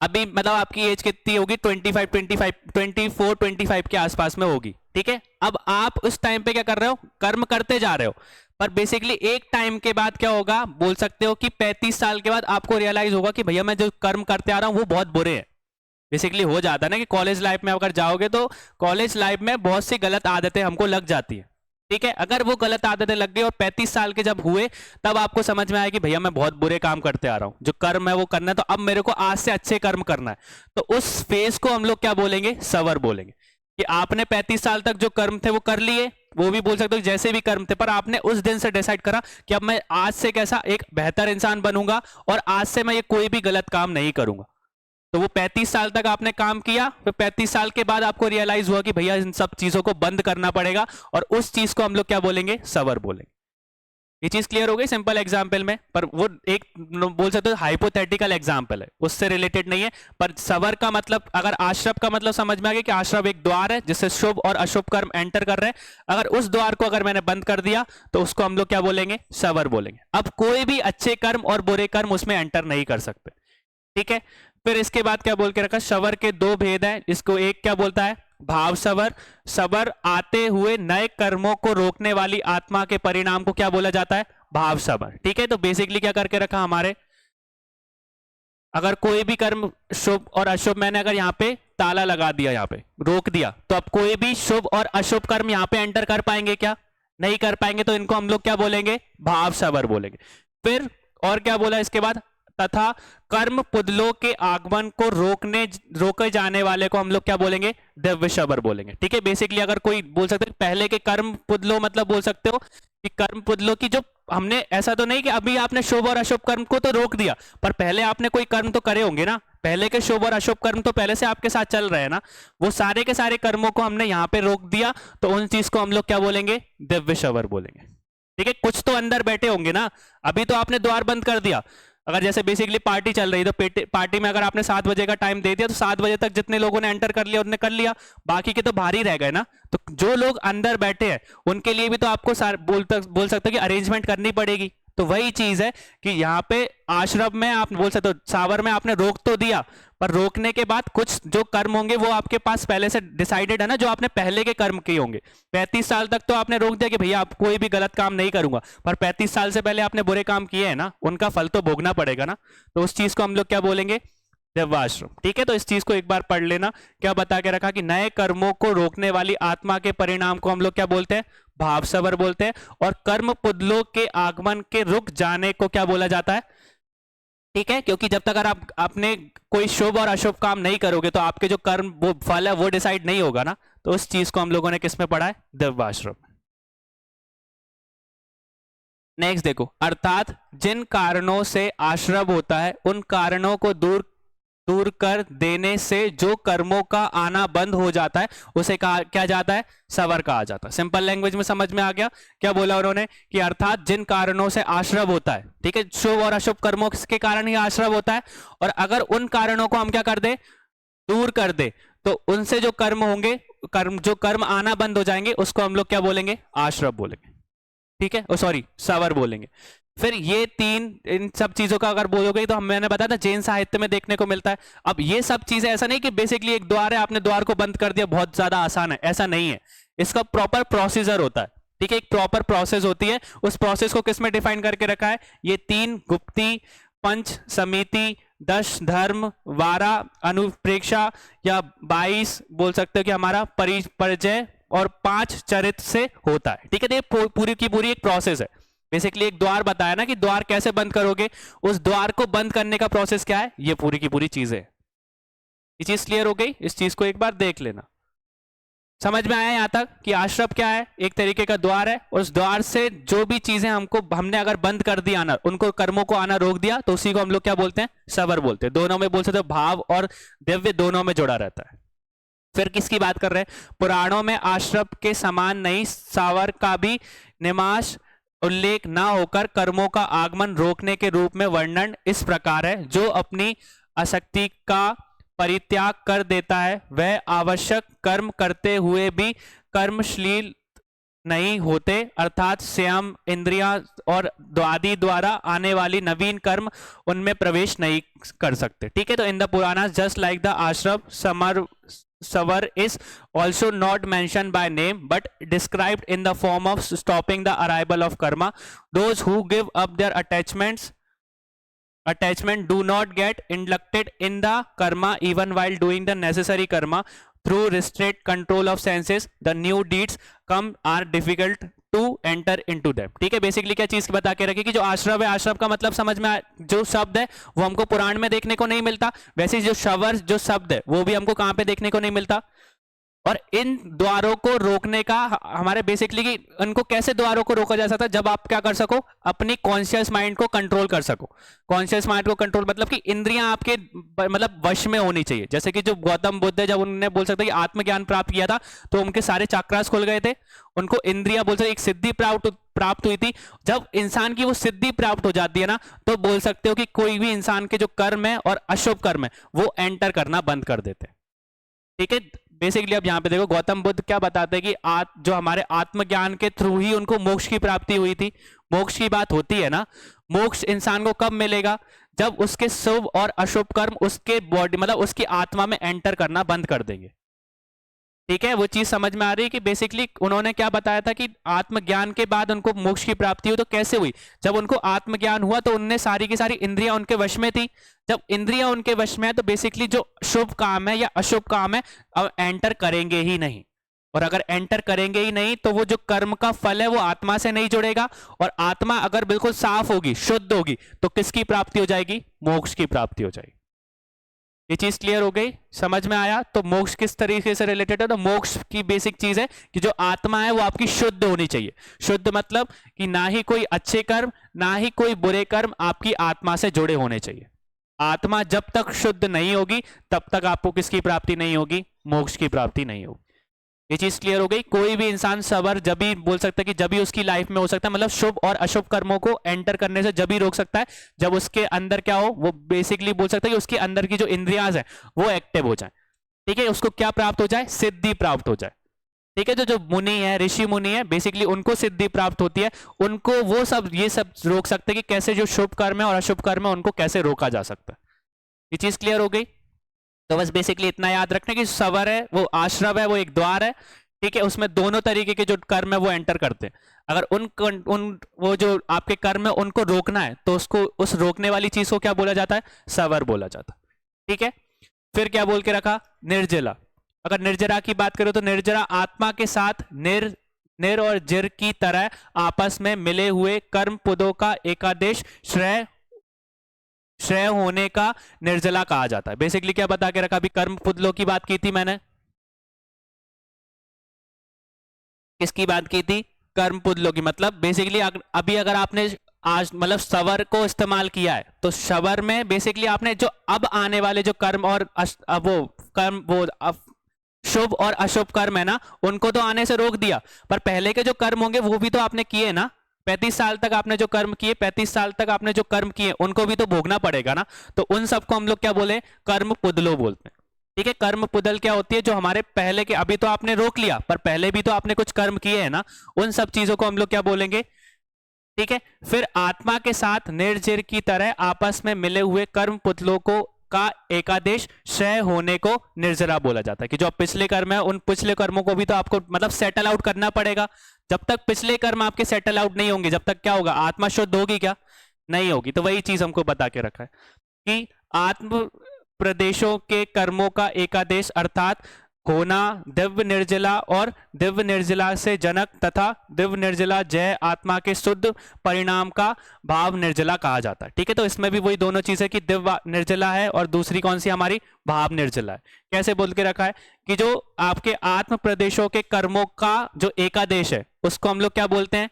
अभी मतलब आपकी एज कितनी होगी, 24-25 के आसपास में होगी, ठीक है। अब आप उस टाइम पे क्या कर रहे हो, कर्म करते जा रहे हो, पर बेसिकली एक टाइम के बाद क्या होगा, बोल सकते हो कि 35 साल के बाद आपको रियलाइज होगा कि भैया मैं जो कर्म करते आ रहा हूं वो बहुत बुरे हैं। बेसिकली हो जाता है ना कि कॉलेज लाइफ में अगर जाओगे तो कॉलेज लाइफ में बहुत सी गलत आदतें हमको लग जाती है, ठीक है, अगर वो गलत आदतें लग गई और 35 साल के जब हुए तब आपको समझ में आया कि भैया मैं बहुत बुरे काम करते आ रहा हूं, जो कर्म है वो करना है, तो अब मेरे को आज से अच्छे कर्म करना है, तो उस फेज को हम लोग क्या बोलेंगे, सवर बोलेंगे। कि आपने 35 साल तक जो कर्म थे वो कर लिए, वो भी बोल सकते हो जैसे भी कर्म थे, पर आपने उस दिन से डिसाइड करा कि अब मैं आज से कैसा एक बेहतर इंसान बनूंगा और आज से मैं ये कोई भी गलत काम नहीं करूंगा। तो वो 35 साल तक आपने काम किया, फिर 35 साल के बाद आपको रियलाइज हुआ कि भैया इन सब चीजों को बंद करना पड़ेगा, और उस चीज को हम लोग क्या बोलेंगे, सवर बोलेंगे। ये चीज क्लियर हो गई सिंपल एग्जाम्पल में, पर वो एक बोल सकते हो हाइपोथेटिकल एग्जाम्पल है, उससे रिलेटेड नहीं है। पर सवर का मतलब, अगर आश्रम का मतलब समझ में आ गया कि आश्रम एक द्वार है जिससे शुभ और अशुभ कर्म एंटर कर रहे हैं, अगर उस द्वार को अगर मैंने बंद कर दिया तो उसको हम लोग क्या बोलेंगे, सवर बोलेंगे। अब कोई भी अच्छे कर्म और बुरे कर्म उसमें एंटर नहीं कर सकते। ठीक है, फिर इसके बाद क्या बोल के रखा, सवर के दो भेद हैं, इसको एक क्या बोलता है, भाव सवर। सवर आते हुए नए कर्मों को रोकने वाली आत्मा के परिणाम को क्या बोला जाता है, भाव सवर। ठीक है, तो बेसिकली क्या करके रखा हमारे, अगर कोई भी कर्म शुभ और अशुभ, मैंने अगर यहाँ पे ताला लगा दिया, यहाँ पे रोक दिया, तो अब कोई भी शुभ और अशुभ कर्म यहाँ पे एंटर कर पाएंगे क्या, नहीं कर पाएंगे, तो इनको हम लोग क्या बोलेंगे, भाव सवर बोलेंगे। फिर और क्या बोला इसके बाद, तथा कर्म पुदलों के आगमन को रोके जाने वाले को हम लोग क्या बोलेंगे, दिव्य शबर बोलेंगे। ठीक है, बेसिकली अगर कोई बोल सकते हैं पहले के कर्म पुदलों, मतलब बोल सकते हो कि कर्म पुदलों की जो हमने, ऐसा तो नहीं कि अभी आपने शुभ और अशुभ कर्म को तो रोक दिया, पर पहले आपने कोई कर्म तो करे होंगे ना, पहले के शुभ और अशुभ कर्म तो पहले से आपके साथ चल रहे हैं ना, वो सारे के सारे कर्मों को हमने यहाँ पे रोक दिया, तो उन चीज को हम लोग क्या बोलेंगे, दिव्य शबर बोलेंगे। ठीक है, कुछ तो अंदर बैठे होंगे ना, अभी तो आपने द्वार बंद कर दिया। अगर जैसे बेसिकली पार्टी चल रही, तो पार्टी में अगर आपने 7 बजे का टाइम दे दिया, तो 7 बजे तक जितने लोगों ने एंटर कर लिया उन्होंने कर लिया, बाकी के तो बाहर ही रह गए ना। तो जो लोग अंदर बैठे हैं उनके लिए भी तो आपको बोल सकते हो कि अरेंजमेंट करनी पड़ेगी। तो वही चीज है कि यहाँ पे आश्रम में आप बोल सकते हो, सावर में आपने रोक तो दिया, पर रोकने के बाद कुछ जो कर्म होंगे वो आपके पास पहले से डिसाइडेड है ना, जो आपने पहले के कर्म किए होंगे। 35 साल तक तो आपने रोक दिया कि भैया आप कोई भी गलत काम नहीं करूंगा, पर 35 साल से पहले आपने बुरे काम किए हैं ना, उनका फल तो भोगना पड़ेगा ना, तो उस चीज को हम लोग क्या बोलेंगे, दिव्याश्रम। ठीक है, तो इस चीज को एक बार पढ़ लेना। क्या बता के रखा कि नए कर्मों को रोकने वाली आत्मा के परिणाम को हम लोग क्या बोलते हैं, भाव सवर बोलते हैं, और कर्म पुदलों के आगमन के रुक जाने को क्या बोला जाता है। ठीक है, क्योंकि जब तक अगर आप अपने कोई शुभ और अशुभ काम नहीं करोगे तो आपके जो कर्म वो फल है वो डिसाइड नहीं होगा ना, तो उस चीज को हम लोगों ने किस में पढ़ा है, दिव्याश्रम। नेक्स्ट देखो, अर्थात जिन कारणों से आश्रम होता है उन कारणों को दूर दूर कर देने से जो कर्मों का आना बंद हो जाता है उसे कहा क्या जाता है, सवर कहा जाता है। सिंपल लैंग्वेज में समझ में आ गया। क्या बोला उन्होंने कि अर्थात जिन कारणों से आश्रम होता है, ठीक है, शुभ और अशुभ कर्मों के कारण ही आश्रम होता है, और अगर उन कारणों को हम क्या कर दे, दूर कर दे, तो उनसे जो कर्म होंगे, जो कर्म आना बंद हो जाएंगे उसको हम लोग क्या बोलेंगे, आश्रम बोलेंगे। ठीक है, सॉरी सवर बोलेंगे। फिर ये तीन, इन सब चीजों का अगर बोलोगे तो मैंने बताया था जैन साहित्य में देखने को मिलता है। अब ये सब चीजें ऐसा नहीं कि बेसिकली एक द्वार है आपने द्वार को बंद कर दिया बहुत ज्यादा आसान है, ऐसा नहीं है। इसका प्रॉपर प्रोसीजर होता है। ठीक है, एक प्रॉपर प्रोसेस होती है। उस प्रोसेस को किसमें डिफाइन करके रखा है, ये 3 गुप्ती, पंच समिति, 10 धर्म, 12 अनुप्रेक्षा, या 22 बोल सकते हो कि हमारा परिचय, और 5 चरित्र से होता है। ठीक है, तो ये पूरी की पूरी एक प्रोसेस है। बेसिकली एक द्वार बताया ना कि द्वार कैसे बंद करोगे, उस द्वार को बंद करने का प्रोसेस क्या है, ये पूरी की पूरी चीजें। ये चीज क्लियर हो गई, इस चीज को एक बार देख लेना। समझ में आया यहां तक कि आश्रम क्या है, एक तरीके का द्वार है, उस द्वार से जो भी चीजें हमने अगर बंद कर दिया ना, उनको कर्मों को आना रोक दिया, तो उसी को हम लोग क्या बोलते हैं, सवर बोलते हैं। दोनों में बोल सकते हो, भाव और दिव्य दोनों में जुड़ा रहता है। फिर किसकी बात कर रहे हैं, पुराणों में आश्रम के समान नहीं सावर का भी निमाश उल्लेख ना होकर कर्मों का आगमन रोकने के रूप में वर्णन इस प्रकार है, जो अपनी आसक्ति का परित्याग कर देता है वह आवश्यक कर्म करते हुए भी कर्मशील नहीं होते, अर्थात संयम, इंद्रियां और आदि द्वारा आने वाली नवीन कर्म उनमें प्रवेश नहीं कर सकते। ठीक है, तो इन द पुराना जस्ट लाइक द आश्रम सवर is also not mentioned by name but described in the form of stopping the arrival of karma. Those who give up their attachment do not get inducted in the karma even while doing the necessary karma. Through restraint control of senses the new deeds come are difficult to enter into them. ठीक है, basically क्या चीज बता के रखी कि जो आश्रव है, आश्रव का मतलब समझ में जो शब्द है वो हमको पुराण में देखने को नहीं मिलता, वैसे जो शवर जो शब्द है वो भी हमको कहां पे देखने को नहीं मिलता। और इन द्वारों को रोकने का हमारे बेसिकली कि उनको कैसे द्वारों को रोका जा सकता है, जब आप क्या कर सको, अपनी कॉन्शियस माइंड को कंट्रोल कर सको। कॉन्शियस माइंड को कंट्रोल मतलब कि इंद्रियां आपके मतलब वश में होनी चाहिए। जैसे कि जो गौतम बुद्ध है, जब उन्होंने बोल सकते कि आत्मज्ञान प्राप्त किया था तो उनके सारे चक्रास खुल गए थे, उनको इंद्रियां बोल सकते एक सिद्धि प्राप्त हुई थी। जब इंसान की वो सिद्धि प्राप्त हो जाती है ना, तो बोल सकते हो कि कोई भी इंसान के जो कर्म है और अशुभ कर्म है वो एंटर करना बंद कर देते हैं। ठीक है, बेसिकली अब यहां पे देखो गौतम बुद्ध क्या बताते हैं कि जो हमारे आत्मज्ञान के थ्रू ही उनको मोक्ष की प्राप्ति हुई थी। मोक्ष की बात होती है ना, मोक्ष इंसान को कब मिलेगा, जब उसके शुभ और अशुभ कर्म उसके बॉडी मतलब उसकी आत्मा में एंटर करना बंद कर देंगे। ठीक है, वो चीज समझ में आ रही है कि बेसिकली उन्होंने क्या बताया था कि आत्मज्ञान के बाद उनको मोक्ष की प्राप्ति हुई। तो कैसे हुई, जब उनको आत्मज्ञान हुआ तो उनने सारी की सारी इंद्रियां उनके वश में थी। जब इंद्रियां उनके वश में है तो बेसिकली जो शुभ काम है या अशुभ काम है अब एंटर करेंगे ही नहीं। और अगर एंटर करेंगे ही नहीं तो वो जो कर्म का फल है वो आत्मा से नहीं जुड़ेगा। और आत्मा अगर बिल्कुल साफ होगी, शुद्ध होगी, तो किसकी प्राप्ति हो जाएगी, मोक्ष की प्राप्ति हो जाएगी। ये चीज क्लियर हो गई, समझ में आया। तो मोक्ष किस तरीके से रिलेटेड है, तो मोक्ष की बेसिक चीज है कि जो आत्मा है वो आपकी शुद्ध होनी चाहिए। शुद्ध मतलब कि ना ही कोई अच्छे कर्म ना ही कोई बुरे कर्म आपकी आत्मा से जुड़े होने चाहिए। आत्मा जब तक शुद्ध नहीं होगी तब तक आपको किसकी प्राप्ति नहीं होगी, मोक्ष की प्राप्ति नहीं होगी। ये चीज क्लियर हो गई। कोई भी इंसान सबर जब भी बोल सकता है कि जब भी उसकी लाइफ में हो सकता है, मतलब शुभ और अशुभ कर्मों को एंटर करने से जब भी रोक सकता है जब उसके अंदर क्या हो, वो बेसिकली बोल सकता है कि उसके अंदर की जो इंद्रियां हैं वो एक्टिव हो जाए। ठीक है, उसको क्या प्राप्त हो जाए, सिद्धि प्राप्त हो जाए। ठीक है, जो मुनि है, ऋषि मुनि है, बेसिकली उनको सिद्धि प्राप्त होती है। उनको वो सब ये सब रोक सकते हैं कि कैसे जो शुभ कर्म है और अशुभ कर्म है उनको कैसे रोका जा सकता है। ये चीज क्लियर हो गई। तो बस बेसिकली इतना याद रखना कि सवर है वो आश्रव है, वो एक द्वार है। ठीक है, उसमें दोनों तरीके के जो कर्म है वो एंटर करते हैं। अगर उन वो जो आपके कर्म है उनको रोकना है तो उसको उस रोकने वाली चीज को क्या बोला जाता है, सवर बोला जाता है। ठीक है, फिर क्या बोल के रखा, निर्जला। अगर निर्जरा की बात करो तो निर्जरा आत्मा के साथ निर और जिर की तरह आपस में मिले हुए कर्म पदों का एकादेश श्रेय होने का निर्जला कहा जाता है। बेसिकली क्या बता के रखा, अभी कर्म पुदलों की बात की थी मैंने, किसकी बात की थी, कर्म पुदलों की। मतलब बेसिकली अभी अगर आपने आज मतलब सवर को इस्तेमाल किया है तो सवर में बेसिकली आपने जो अब आने वाले जो कर्म और वो शुभ और अशुभ कर्म है ना, उनको तो आने से रोक दिया, पर पहले के जो कर्म होंगे वो भी तो आपने किए ना। 35 साल तक आपने जो कर्म किए, 35 साल तक आपने जो कर्म किए उनको भी तो भोगना पड़ेगा ना। तो उन सबको हम लोग क्या बोले, कर्म पुदलो बोलते हैं। ठीक है, कर्म पुदल क्या होती है, जो हमारे पहले के, अभी तो आपने रोक लिया पर पहले भी तो आपने कुछ कर्म किए हैं ना, उन सब चीजों को हम लोग क्या बोलेंगे। ठीक है, फिर आत्मा के साथ निर्जिर की तरह आपस में मिले हुए कर्म पुतलों को का एकादेश क्षय होने को निर्जरा बोला जाता है। कि जो पिछले कर्म है उन पिछले कर्मों को भी तो आपको मतलब सेटल आउट करना पड़ेगा। जब तक पिछले कर्म आपके सेटल आउट नहीं होंगे, जब तक क्या होगा, आत्मा शुद्ध होगी क्या, नहीं होगी। तो वही चीज हमको बता के रखा है कि आत्म प्रदेशों के कर्मों का एकादेश अर्थात होना दिव्य निर्जला और दिव्य निर्जला से जनक तथा दिव्य निर्जला जय आत्मा के शुद्ध परिणाम का भाव निर्जला कहा जाता है। ठीक है, तो इसमें भी वही दोनों चीजें कि दिव्य निर्जला है और दूसरी कौन सी हमारी भाव निर्जला है। कैसे बोल के रखा है कि जो आपके आत्म प्रदेशों के कर्मों का जो एकादेश है उसको हम लोग क्या बोलते हैं,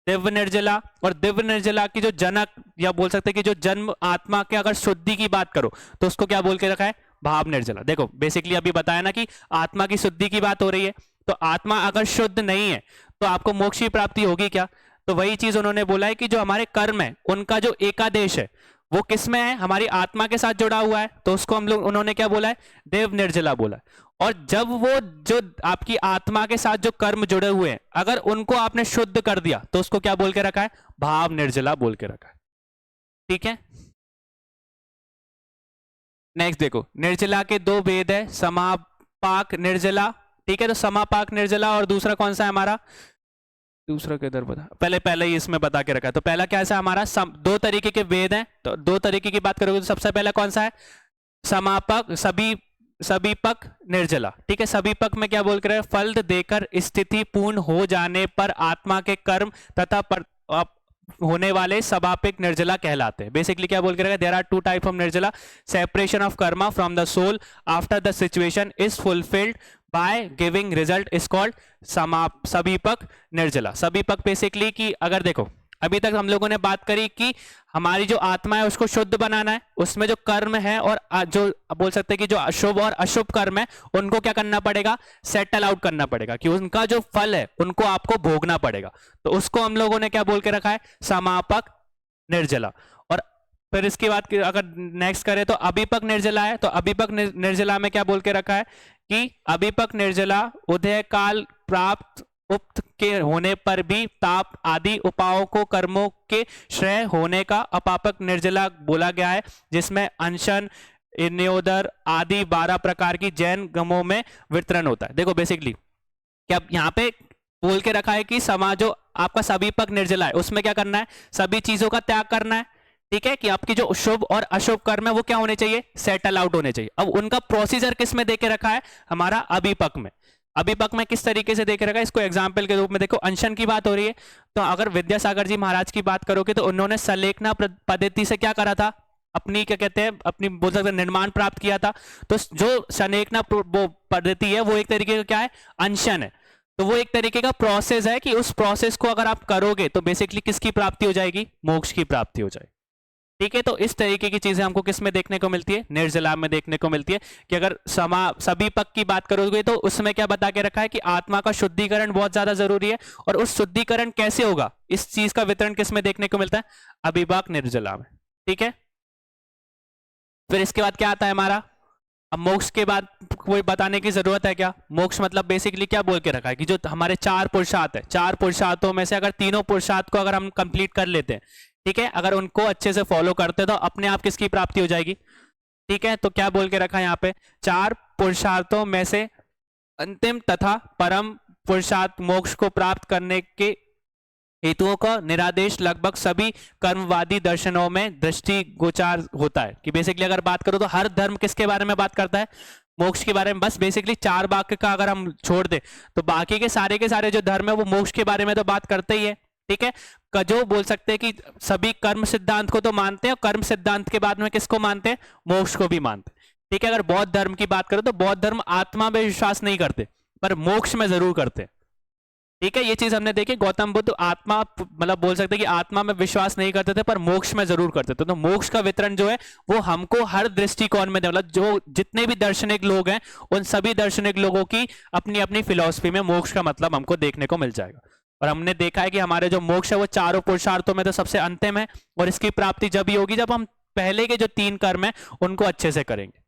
दिव्य निर्जला। और दिव्य निर्जला की जो जनक या बोल सकते हैं कि जो जन्म आत्मा के अगर शुद्धि की बात करो तो उसको क्या बोल के रखा है, भाव निर्जला। देखो बेसिकली अभी बताया ना कि आत्मा की शुद्धि की बात हो रही है, तो आत्मा अगर शुद्ध नहीं है तो आपको मोक्ष की प्राप्ति होगी क्या। तो वही चीज उन्होंने बोला है कि जो हमारे कर्म है उनका जो एकादेश है वो किसमें है, हमारी आत्मा के साथ जुड़ा हुआ है, तो उसको हम लोग उन्होंने क्या बोला है, देव निर्जला बोला है। और जब वो जो आपकी आत्मा के साथ जो कर्म जुड़े हुए हैं अगर उनको आपने शुद्ध कर दिया तो उसको क्या बोल के रखा है, भाव निर्जला बोल के रखा है। ठीक है, नेक्स्ट देखो, निर्जला के दो भेद है, समापाक निर्जला। ठीक है, तो समापाक निर्जला और दूसरा कौन सा है हमारा, दूसरा किधर बता, पहले ही इसमें बता के रखा है। तो पहला क्या है हमारा, दो तरीके के वेद हैं, तो दो तरीके की बात करोगे तो सबसे पहला कौन सा है, समापक, सभी सबीपक निर्जला, ठीक है। सबीपक में क्या बोल कर रहे हैं, फल देकर स्थिति पूर्ण हो जाने पर आत्मा के कर्म तथा होने वाले सबापिक निर्जला कहलाते हैं। बेसिकली क्या बोल कर there are two type of निर्जला, separation of karma from the soul after the situation is fulfilled by giving result is called सबीपक निर्जला। सबीपक बेसिकली कि अगर देखो अभी तक हम लोगों ने बात करी कि हमारी जो आत्मा है उसको शुद्ध बनाना है, उसमें जो कर्म है और जो बोल सकते हैं कि जो अशुभ और अशुभ कर्म है उनको क्या करना पड़ेगा, सेटल आउट करना पड़ेगा, कि उनका जो फल है उनको आपको भोगना पड़ेगा। तो उसको हम लोगों ने क्या बोल के रखा है, समापक निर्जला। और फिर इसके बाद अगर नेक्स्ट करें तो अभिपक निर्जला है। तो अभिपक निर्जला में क्या बोल के रखा है कि अभिपक निर्जला उदय काल प्राप्त उक्त के होने पर भी ताप आदि उपायों को कर्मों के श्रेय होने का अपापक निर्जला बोला गया है, जिसमें अनशन इन्योदर आदि 12 प्रकार की जैन गमों में वितरण होता है। देखो बेसिकली क्या यहाँ पे बोल के रखा है कि समाज जो आपका सबीपक निर्जला है उसमें क्या करना है, सभी चीजों का त्याग करना है, ठीक है, कि आपकी जो शुभ और अशुभ कर्म है वो क्या होने चाहिए, सेटल आउट होने चाहिए। अब उनका प्रोसीजर किस में देके रखा है, हमारा अभिपक में। अभिपक में किस तरीके से देख रखा है, इसको एग्जाम्पल के रूप में देखो, अनशन की बात हो रही है तो अगर विद्यासागर जी महाराज की बात करोगे तो उन्होंने सलेखना पद्धति से क्या करा था, अपनी क्या कहते हैं, अपनी बोल सकते हैं निर्माण प्राप्त किया था। तो जो सलेखना पद्धति है वो एक तरीके का क्या है, अनशन है। तो वो एक तरीके का प्रोसेस है कि उस प्रोसेस को अगर आप करोगे तो बेसिकली किसकी प्राप्ति हो जाएगी, मोक्ष की प्राप्ति हो जाएगी, ठीक है। तो इस तरीके की चीजें हमको किस में देखने को मिलती है, निर्जला में देखने को मिलती है। कि अगर सभी पक की बात करोगे तो उसमें क्या बता के रखा है कि आत्मा का शुद्धिकरण बहुत ज्यादा जरूरी है। और उस शुद्धिकरण कैसे होगा, इस चीज का वितरण किस में देखने को मिलता है, अभिपाक निर्जला में, ठीक है। फिर इसके बाद क्या आता है हमारा, अब मोक्ष के बाद कोई बताने की जरूरत है क्या, मोक्ष मतलब बेसिकली क्या बोल के रखा है कि जो हमारे 4 पुरुषार्थ है, 4 पुरुषार्थों में से अगर तीनों पुरुषार्थ को अगर हम कंप्लीट कर लेते हैं, ठीक है, अगर उनको अच्छे से फॉलो करते तो अपने आप किसकी प्राप्ति हो जाएगी, ठीक है। तो क्या बोल के रखा है यहाँ पे, 4 पुरुषार्थों में से अंतिम तथा परम पुरुषार्थ मोक्ष को प्राप्त करने के हेतुओं का निरादेश लगभग सभी कर्मवादी दर्शनों में दृष्टि गोचार होता है। कि बेसिकली अगर बात करो तो हर धर्म किसके बारे में बात करता है, मोक्ष के बारे में। बस बेसिकली 4 वाक्य का अगर हम छोड़ दे तो बाकी के सारे जो धर्म है वो मोक्ष के बारे में तो बात करते ही है, ठीक है। जो बोल सकते हैं कि सभी कर्म सिद्धांत को तो मानते हैं और कर्म सिद्धांत के बाद में किसको मानते हैं, मोक्ष को भी मानते हैं, ठीक है। अगर बौद्ध धर्म की बात करो तो बौद्ध धर्म आत्मा में विश्वास नहीं करते पर मोक्ष में जरूर करते हैं, ठीक है। ये चीज हमने देखी, गौतम बुद्ध आत्मा मतलब बोल सकते हैं कि आत्मा में विश्वास नहीं करते थे पर मोक्ष में जरूर करते थे। तो मोक्ष का वितरण जो है वो हमको हर दृष्टिकोण में, मतलब जो जितने भी दार्शनिक लोग हैं उन सभी दार्शनिक लोगों की अपनी अपनी फिलॉसफी में मोक्ष का मतलब हमको देखने को मिल जाएगा। और हमने देखा है कि हमारे जो मोक्ष है वो 4 पुरुषार्थों में तो सबसे अंतिम है और इसकी प्राप्ति जब ही होगी जब हम पहले के जो 3 कर्म है उनको अच्छे से करेंगे।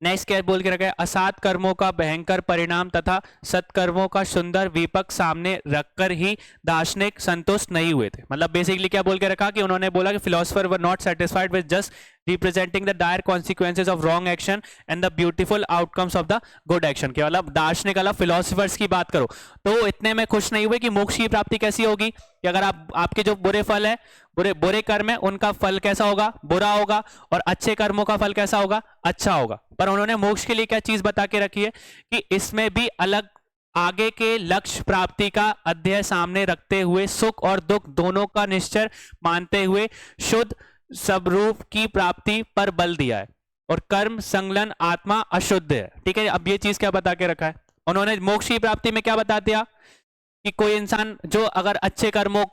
नेक्स्ट क्या बोल के रखा है, असात कर्मों का भयंकर परिणाम तथा सत्कर्मों का सुंदर विपक सामने रखकर ही दार्शनिक संतुष्ट नहीं हुए थे। मतलब बेसिकली क्या बोल के रखा कि उन्होंने बोला कि philosopher were not satisfied with just representing the dire consequences of wrong action and the beautiful outcomes of the good action. के मतलब दार्शनिक अलग फिलोसोफर्स की बात करो तो इतने में खुश नहीं हुए कि मोक्ष की प्राप्ति कैसी होगी, कि अगर आपके जो बुरे फल है, बुरे कर्म है, उनका फल कैसा होगा, बुरा होगा, और अच्छे कर्मों का फल कैसा होगा, अच्छा होगा। पर उन्होंने मोक्ष के लिए क्या चीज बता के रखी है कि इसमें भी अलग आगे के लक्ष्य प्राप्ति का अध्यय सामने रखते हुए सुख और दुख दोनों का निश्चय मानते हुए शुद्ध स्वरूप की प्राप्ति पर बल दिया है और कर्म संलग्न आत्मा अशुद्ध है, ठीक है। अब ये चीज क्या बता के रखा है उन्होंने, मोक्ष की प्राप्ति में क्या बता दिया कि कोई इंसान जो अगर अच्छे कर्मों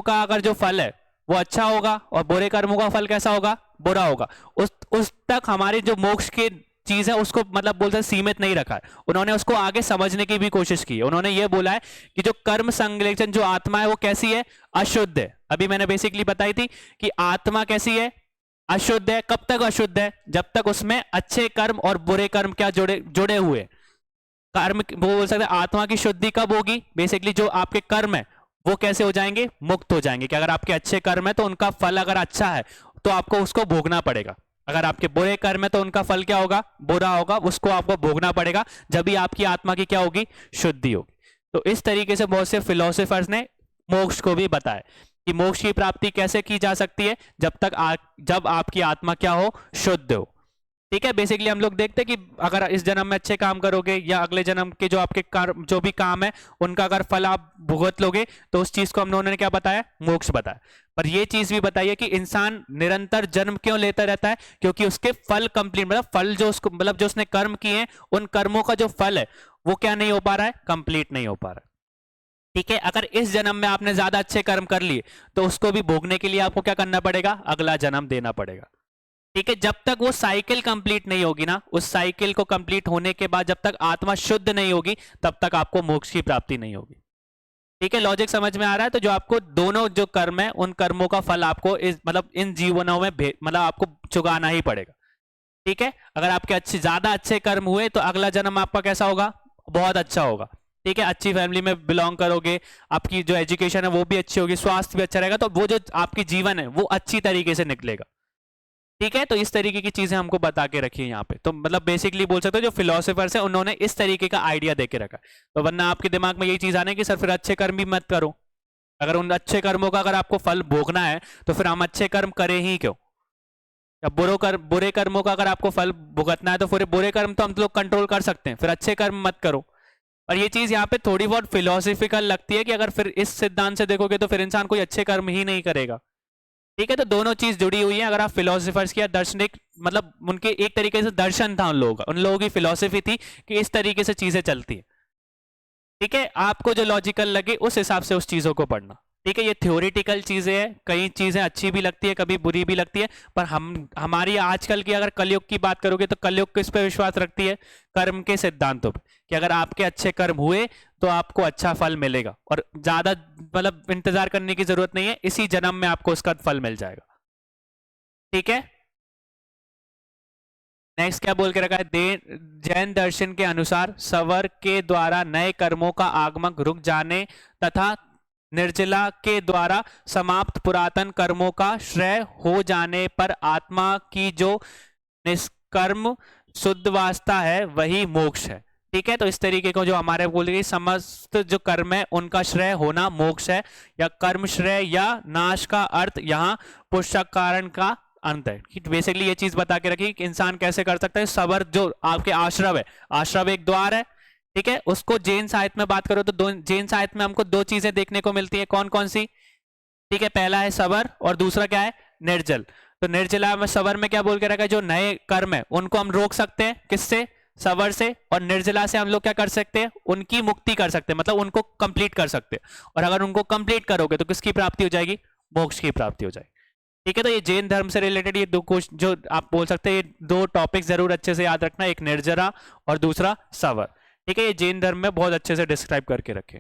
का अगर जो फल है वो अच्छा होगा और बुरे कर्मों का फल कैसा होगा, बुरा होगा, उस तक हमारी जो मोक्ष की चीज है उसको मतलब बोलते हैं सीमित नहीं रखा है। उन्होंने उसको आगे समझने की भी कोशिश की है। उन्होंने ये बोला है कि जो कर्म संश्लेषण जो आत्मा है वो कैसी है, अशुद्ध है। अभी मैंने बेसिकली बताई थी कि आत्मा कैसी है, अशुद्ध है। कब तक अशुद्ध है, जब तक उसमें अच्छे कर्म और बुरे कर्म क्या जुड़े हुए कर्म, वो बोल सकते हैं आत्मा की शुद्धि कब होगी, बेसिकली जो आपके कर्म है वो कैसे हो जाएंगे, मुक्त हो जाएंगे। कि अगर आपके अच्छे कर्म है तो उनका फल अगर अच्छा है तो आपको उसको भोगना पड़ेगा, अगर आपके बुरे कर्म है तो उनका फल क्या होगा, बुरा होगा, उसको आपको भोगना पड़ेगा, जब भी आपकी आत्मा की क्या होगी, शुद्धि होगी। तो इस तरीके से बहुत से फिलोसोफर्स ने मोक्ष को भी बताया। कि मोक्ष की प्राप्ति कैसे की जा सकती है, जब आपकी आत्मा क्या हो, शुद्ध हो। ठीक है, बेसिकली हम लोग देखते हैं कि अगर इस जन्म में अच्छे काम करोगे या अगले जन्म के जो आपके कर्म जो भी काम है उनका अगर फल आप भुगत लोगे तो उस चीज को हम लोगों ने क्या बताया, मोक्ष बताया। पर ये चीज भी बताइए कि इंसान निरंतर जन्म क्यों लेता रहता है, क्योंकि उसके फल कंप्लीट, मतलब फल जो उसको, मतलब जो उसने कर्म किए हैं उन कर्मों का जो फल है वो क्या नहीं हो पा रहा है, कंप्लीट नहीं हो पा रहा है। ठीक है, अगर इस जन्म में आपने ज्यादा अच्छे कर्म कर लिए तो उसको भी भोगने के लिए आपको क्या करना पड़ेगा, अगला जन्म देना पड़ेगा। ठीक है, जब तक वो साइकिल कंप्लीट नहीं होगी ना, उस साइकिल को कंप्लीट होने के बाद जब तक आत्मा शुद्ध नहीं होगी तब तक आपको मोक्ष की प्राप्ति नहीं होगी। ठीक है, लॉजिक समझ में आ रहा है? तो जो आपको दोनों जो कर्म है उन कर्मों का फल आपको इस मतलब इन जीवनों में मतलब आपको चुकाना ही पड़ेगा। ठीक है, अगर आपके अच्छे ज्यादा अच्छे कर्म हुए तो अगला जन्म आपका कैसा होगा, बहुत अच्छा होगा। ठीक है, अच्छी फैमिली में बिलोंग करोगे, आपकी जो एजुकेशन है वो भी अच्छी होगी, स्वास्थ्य भी अच्छा रहेगा, तो वो जो आपकी जीवन है वो अच्छी तरीके से निकलेगा। ठीक है, तो इस तरीके की चीजें हमको बता के रखी है यहाँ पे। तो मतलब बेसिकली बोल सकते हो जो फिलोसोफर्स है उन्होंने इस तरीके का आइडिया दे के रखा है। तो वरना आपके दिमाग में यही चीज आने कि सर फिर अच्छे कर्म भी मत करो, अगर उन अच्छे कर्मों का अगर आपको फल भोगना है तो फिर हम अच्छे कर्म करें ही क्यों, या बुरे कर्मों का अगर आपको फल भुगतना है तो फिर बुरे कर्म तो हम लोग कंट्रोल कर सकते हैं, फिर अच्छे कर्म मत करो। और ये चीज यहाँ पे थोड़ी बहुत फिलोसफिकल लगती है कि अगर फिर इस सिद्धांत से देखोगे तो फिर इंसान कोई अच्छे कर्म ही नहीं करेगा। ठीक है, तो दोनों चीज जुड़ी हुई है। अगर आप फिलोसफर्स की या दार्शनिक, मतलब उनके एक तरीके से दर्शन था उन लोगों का, उन लोगों की फिलोसफी थी कि इस तरीके से चीजें चलती है। ठीक है, आपको जो लॉजिकल लगे उस हिसाब से उस चीजों को पढ़ना। ठीक है, ये थ्योरेटिकल चीजें हैं, कई चीजें अच्छी भी लगती है कभी बुरी भी लगती है, पर हमारी आजकल की अगर कलयुग की बात करोगे तो कलयुग किस पे विश्वास रखती है, कर्म के सिद्धांतों पे, कि अगर आपके अच्छे कर्म हुए तो आपको अच्छा फल मिलेगा और ज्यादा मतलब इंतजार करने की जरूरत नहीं है, इसी जन्म में आपको उसका फल मिल जाएगा। ठीक है, नेक्स्ट क्या बोल के रखा है, जैन दर्शन के अनुसार सवर के द्वारा नए कर्मों का आगमन रुक जाने तथा निर्जला के द्वारा समाप्त पुरातन कर्मों का श्रेय हो जाने पर आत्मा की जो निष्कर्म शुद्ध वास्ता है वही मोक्ष है। ठीक है, तो इस तरीके को जो हमारे बोलेंगे समस्त जो कर्म है उनका श्रेय होना मोक्ष है, या कर्म श्रेय या नाश का अर्थ यहाँ पुरुषार्थ कारण का अंत है। बेसिकली ये चीज बता के रखी कि इंसान कैसे कर सकता है, सबर जो आपके आश्रव है, आश्रव एक द्वार है। ठीक है, उसको जैन साहित्य में बात करो तो जैन साहित्य में हमको दो चीजें देखने को मिलती है, कौन कौन सी? ठीक है, पहला है सबर और दूसरा क्या है, निर्जल। तो निर्जला में सबर में क्या बोल के रखा है, जो नए कर्म है उनको हम रोक सकते हैं, किससे? सबर से। और निर्जला से हम लोग क्या कर सकते हैं, उनकी मुक्ति कर सकते हैं, मतलब उनको कंप्लीट कर सकते हैं। और अगर उनको कंप्लीट करोगे तो किसकी प्राप्ति हो जाएगी, मोक्ष की प्राप्ति हो जाएगी। ठीक है, तो ये जैन धर्म से रिलेटेड ये दो क्वेश्चन जो आप बोल सकते हैं, ये दो टॉपिक जरूर अच्छे से याद रखना, एक निर्जरा और दूसरा सवर। ठीक है, ये जैन धर्म में बहुत अच्छे से डिस्क्राइब करके रखे।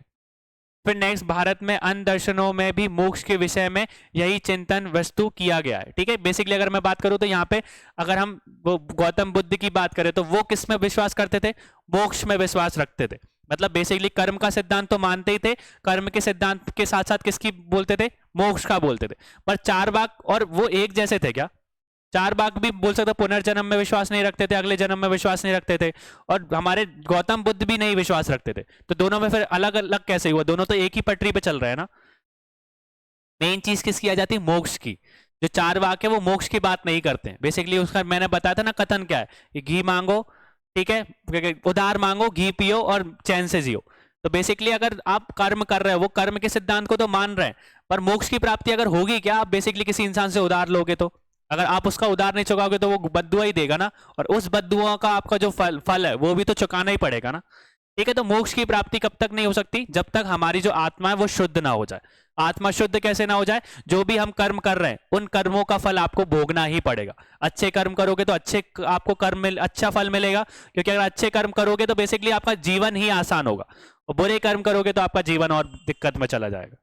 फिर नेक्स्ट, भारत में अन्य दर्शनों में भी मोक्ष के विषय में यही चिंतन वस्तु किया गया है। ठीक है, बेसिकली अगर मैं बात करूं तो यहाँ पे अगर हम गौतम बुद्ध की बात करें तो वो किस में विश्वास करते थे, मोक्ष में विश्वास रखते थे। मतलब बेसिकली कर्म का सिद्धांत तो मानते ही थे, कर्म के सिद्धांत के साथ साथ किसकी बोलते थे, मोक्ष का बोलते थे। पर चारवाक और वो एक जैसे थे क्या? चारवाक भी बोल सकते पुनर्जन्म में विश्वास नहीं रखते थे, अगले जन्म में विश्वास नहीं रखते थे, और हमारे गौतम बुद्ध भी नहीं विश्वास रखते थे। तो दोनों में फिर अलग अलग कैसे हुआ, दोनों तो एक ही पटरी पे चल रहे हैं ना। मेन चीज किसकी आ जाती है, मोक्ष की। जो चारवाक है वो मोक्ष की बात नहीं करते हैं। बेसिकली उसका मैंने बताया था ना कथन क्या है, घी मांगो, ठीक है, उधार मांगो, घी पियो और चैन से जियो। तो बेसिकली अगर आप कर्म कर रहे हो, वो कर्म के सिद्धांत को तो मान रहे हैं, पर मोक्ष की प्राप्ति अगर होगी क्या, आप बेसिकली किसी इंसान से उधार लोगे तो अगर आप उसका उधार नहीं चुकाओगे तो वो बद्दुआ ही देगा ना, और उस बद्दुआ का आपका जो फल है वो भी तो चुकाना ही पड़ेगा ना। ठीक है, तो मोक्ष की प्राप्ति कब तक नहीं हो सकती, जब तक हमारी जो आत्मा है वो शुद्ध ना हो जाए। आत्मा शुद्ध कैसे ना हो जाए, जो भी हम कर्म कर रहे हैं उन कर्मों का फल आपको भोगना ही पड़ेगा। अच्छे कर्म करोगे तो अच्छे आपको अच्छा फल मिलेगा, क्योंकि अगर अच्छे कर्म करोगे तो बेसिकली आपका जीवन ही आसान होगा, और बुरे कर्म करोगे तो आपका जीवन और दिक्कत में चला जाएगा।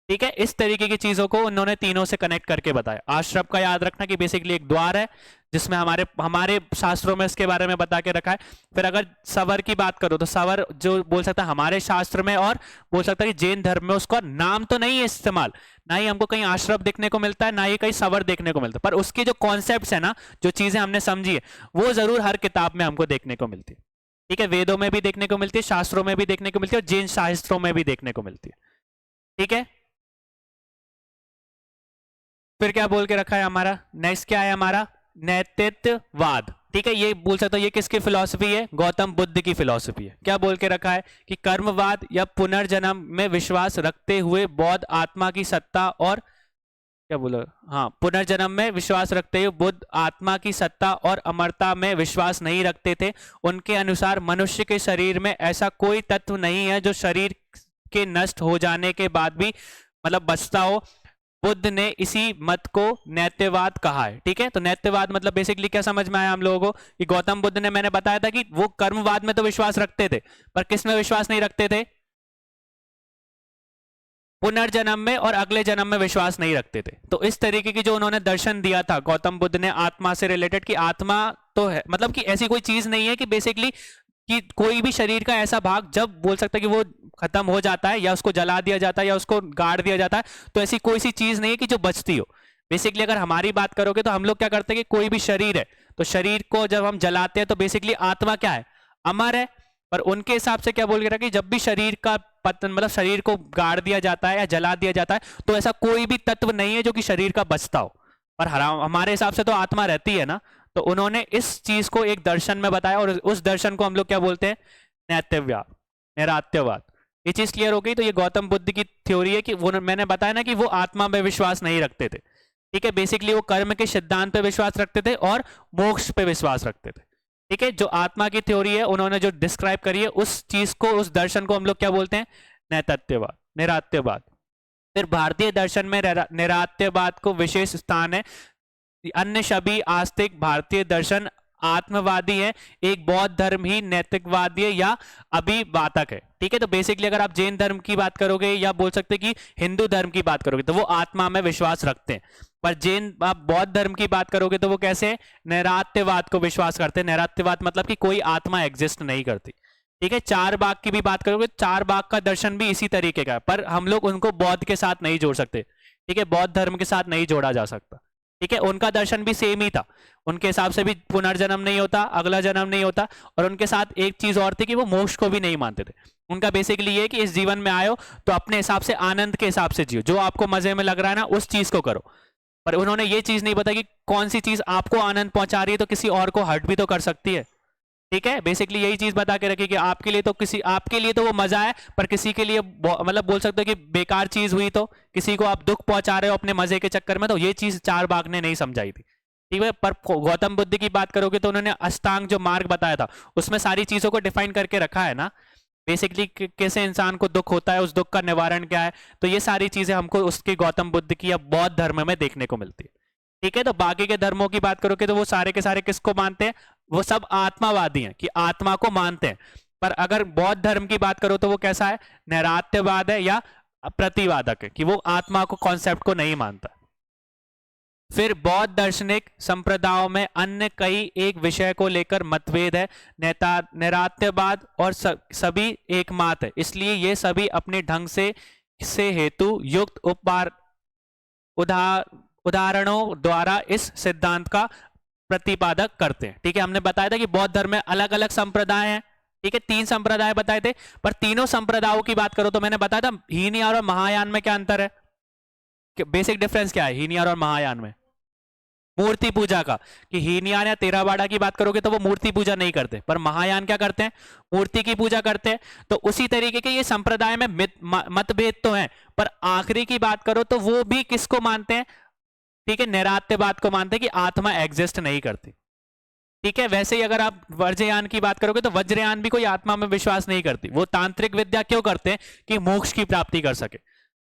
ठीक है, इस तरीके की चीजों को उन्होंने तीनों से कनेक्ट करके बताया। आश्रम का याद रखना कि बेसिकली एक द्वार है जिसमें हमारे हमारे शास्त्रों में इसके बारे में बता के रखा है। फिर अगर सवर की बात करो तो सवर जो बोल सकता है हमारे शास्त्र में, और बोल सकता है कि जैन धर्म में उसका नाम तो नहीं है इस्तेमाल, ना ही हमको कहीं आश्रम देखने को मिलता है, ना ही कहीं सवर देखने को मिलता है, पर उसके जो कॉन्सेप्ट है ना, जो चीजें हमने समझी है, वो जरूर हर किताब में हमको देखने को मिलती है। ठीक है, वेदों में भी देखने को मिलती है, शास्त्रों में भी देखने को मिलती है, और जैन शास्त्रों में भी देखने को मिलती है। ठीक है, फिर क्या बोल के रखा है हमारा, नेक्स्ट क्या है हमारा, नैतिकवाद। ठीक है, ये बोल सकते हो ये किसकी फिलॉसफी है, गौतम बुद्ध की फिलॉसफी है। क्या बोल के रखा है कि कर्मवाद या पुनर्जन्म में विश्वास रखते हुए बौद्ध आत्मा की सत्ता और क्या बोला, हाँ, पुनर्जन्म में विश्वास रखते हुए बुद्ध आत्मा की सत्ता और अमरता में विश्वास नहीं रखते थे। उनके अनुसार मनुष्य के शरीर में ऐसा कोई तत्व नहीं है जो शरीर के नष्ट हो जाने के बाद भी मतलब बचता हो। बुद्ध ने इसी मत को नैत्यवाद कहा है। ठीक है, तो नैत्यवाद मतलब बेसिकली क्या समझ में आया हम लोगों को कि गौतम बुद्ध ने, मैंने बताया था कि वो कर्मवाद में तो विश्वास रखते थे, पर किस में विश्वास नहीं रखते थे, पुनर्जन्म में और अगले जन्म में विश्वास नहीं रखते थे। तो इस तरीके की जो उन्होंने दर्शन दिया था गौतम बुद्ध ने आत्मा से रिलेटेड, कि आत्मा तो है, मतलब कि ऐसी कोई चीज नहीं है कि बेसिकली कि कोई भी शरीर का ऐसा भाग जब बोल सकते हैं कि वो खत्म हो जाता है या उसको जला दिया जाता है या उसको गाड़ दिया जाता है, तो ऐसी कोई सी चीज नहीं है कि जो बचती हो। बेसिकली अगर हमारी बात करोगे तो हम लोग क्या करते हैं कि कोई भी शरीर है तो शरीर को जब हम जलाते हैं तो बेसिकली आत्मा क्या है, अमर है। पर उनके हिसाब से क्या बोल रहा है कि जब भी शरीर का पतन, मतलब शरीर को गाड़ दिया जाता है या जला दिया जाता है, तो ऐसा कोई भी तत्व नहीं है जो कि शरीर का बचता हो। पर हमारे हिसाब से तो आत्मा रहती है ना। तो उन्होंने इस चीज को एक दर्शन में बताया और उस दर्शन को हम लोग क्या बोलते हैं, नैत्यवाद, नैरात्यवाद। ये चीज क्लियर हो गई। तो ये गौतम बुद्ध की थ्योरी है कि वो, मैंने बताया ना कि वो आत्मा में विश्वास नहीं रखते थे। ठीक है, बेसिकली वो कर्म के सिद्धांत पे विश्वास रखते थे और मोक्ष पे विश्वास रखते थे। ठीक है, जो आत्मा की थ्योरी है उन्होंने जो डिस्क्राइब करी है उस चीज को, उस दर्शन को हम लोग क्या बोलते हैं, नैतत्यवाद, निरात्यवाद। फिर भारतीय दर्शन में निरात्यवाद को विशेष स्थान है। अन्य सभी आस्तिक भारतीय दर्शन आत्मवादी है, एक बौद्ध धर्म ही नैतिकवादी है या अभिवातक है। ठीक है, तो बेसिकली अगर आप जैन धर्म की बात करोगे या बोल सकते कि हिंदू धर्म की बात करोगे तो वो आत्मा में विश्वास रखते हैं। पर जैन, आप बौद्ध धर्म की बात करोगे तो वो कैसे, नैरात्यवाद को विश्वास करते हैं। नैरात्यवाद मतलब कि कोई आत्मा एग्जिस्ट नहीं करती। ठीक है, चार बाग की भी बात करोगे, चार बाग का दर्शन भी इसी तरीके का है, पर हम लोग उनको बौद्ध के साथ नहीं जोड़ सकते। ठीक है, बौद्ध धर्म के साथ नहीं जोड़ा जा सकता। ठीक है, उनका दर्शन भी सेम ही था, उनके हिसाब से भी पुनर्जन्म नहीं होता, अगला जन्म नहीं होता, और उनके साथ एक चीज और थी कि वो मोक्ष को भी नहीं मानते थे। उनका बेसिकली ये कि इस जीवन में आए हो तो अपने हिसाब से, आनंद के हिसाब से जियो, जो आपको मजे में लग रहा है ना उस चीज को करो। पर उन्होंने ये चीज नहीं बताई कि कौन सी चीज आपको आनंद पहुंचा रही है तो किसी और को हर्ट भी तो कर सकती है। ठीक है, बेसिकली यही चीज बता के रखी कि आपके लिए तो आपके लिए तो वो मजा है, पर किसी के लिए मतलब बोल सकते हो कि बेकार चीज हुई, तो किसी को आप दुख पहुंचा रहे हो अपने मजे के चक्कर में, तो ये चीज चार बाग ने नहीं समझाई थी। ठीक है, पर गौतम बुद्ध की बात करोगे तो उन्होंने अष्टांग जो मार्ग बताया था उसमें सारी चीजों को डिफाइन करके रखा है ना, बेसिकली कैसे इंसान को दुख होता है, उस दुख का निवारण क्या है, तो ये सारी चीजें हमको उसके गौतम बुद्ध की या बौद्ध धर्म में देखने को मिलती है। ठीक है, तो बाकी के धर्मों की बात करोगे तो वो सारे के सारे किसको मानते हैं, वो सब आत्मावादी हैं कि आत्मा को मानते हैं। पर अगर बौद्ध धर्म की बात करो तो वो कैसा है, नैरात्यवाद है या प्रतिवादक है, कि वो आत्मा को, कॉन्सेप्ट को नहीं मानता। फिर बौद्ध दार्शनिक संप्रदायों में अन्य कई एक विषय को लेकर मतभेद है। नैरात्यवाद और सभी एकमत है, इसलिए ये सभी अपने ढंग से हेतु युक्त उदाहरणों द्वारा इस सिद्धांत का प्रतिपादक करते हैं। ठीक है, हमने बताया था कि बौद्ध धर्म में अलग अलग संप्रदाय हैं। ठीक है, 3 संप्रदाय बताए थे, पर तीनों संप्रदायों की बात करो तो मैंने बताया था हीनयान और महायान में क्या अंतर है, बेसिक डिफरेंस क्या है हीनयान और महायान में, मूर्ति पूजा का। कि हीनयान या तेरावाड़ा की बात करोगे तो वो मूर्ति पूजा नहीं करते, पर महायान क्या करते हैं, मूर्ति की पूजा करते हैं। तो उसी तरीके के ये संप्रदाय में मतभेद तो हैं, पर आखिरी की बात करो तो वो भी किसको मानते हैं, ठीक है, नैरात्यवाद को मानते हैं कि आत्मा एग्जिस्ट नहीं करती। ठीक है, वैसे ही अगर आप वज्रयान की बात करोगे तो वज्रयान भी कोई आत्मा में विश्वास नहीं करती। वो तांत्रिक विद्या क्यों करते हैं, कि मोक्ष की प्राप्ति कर सके।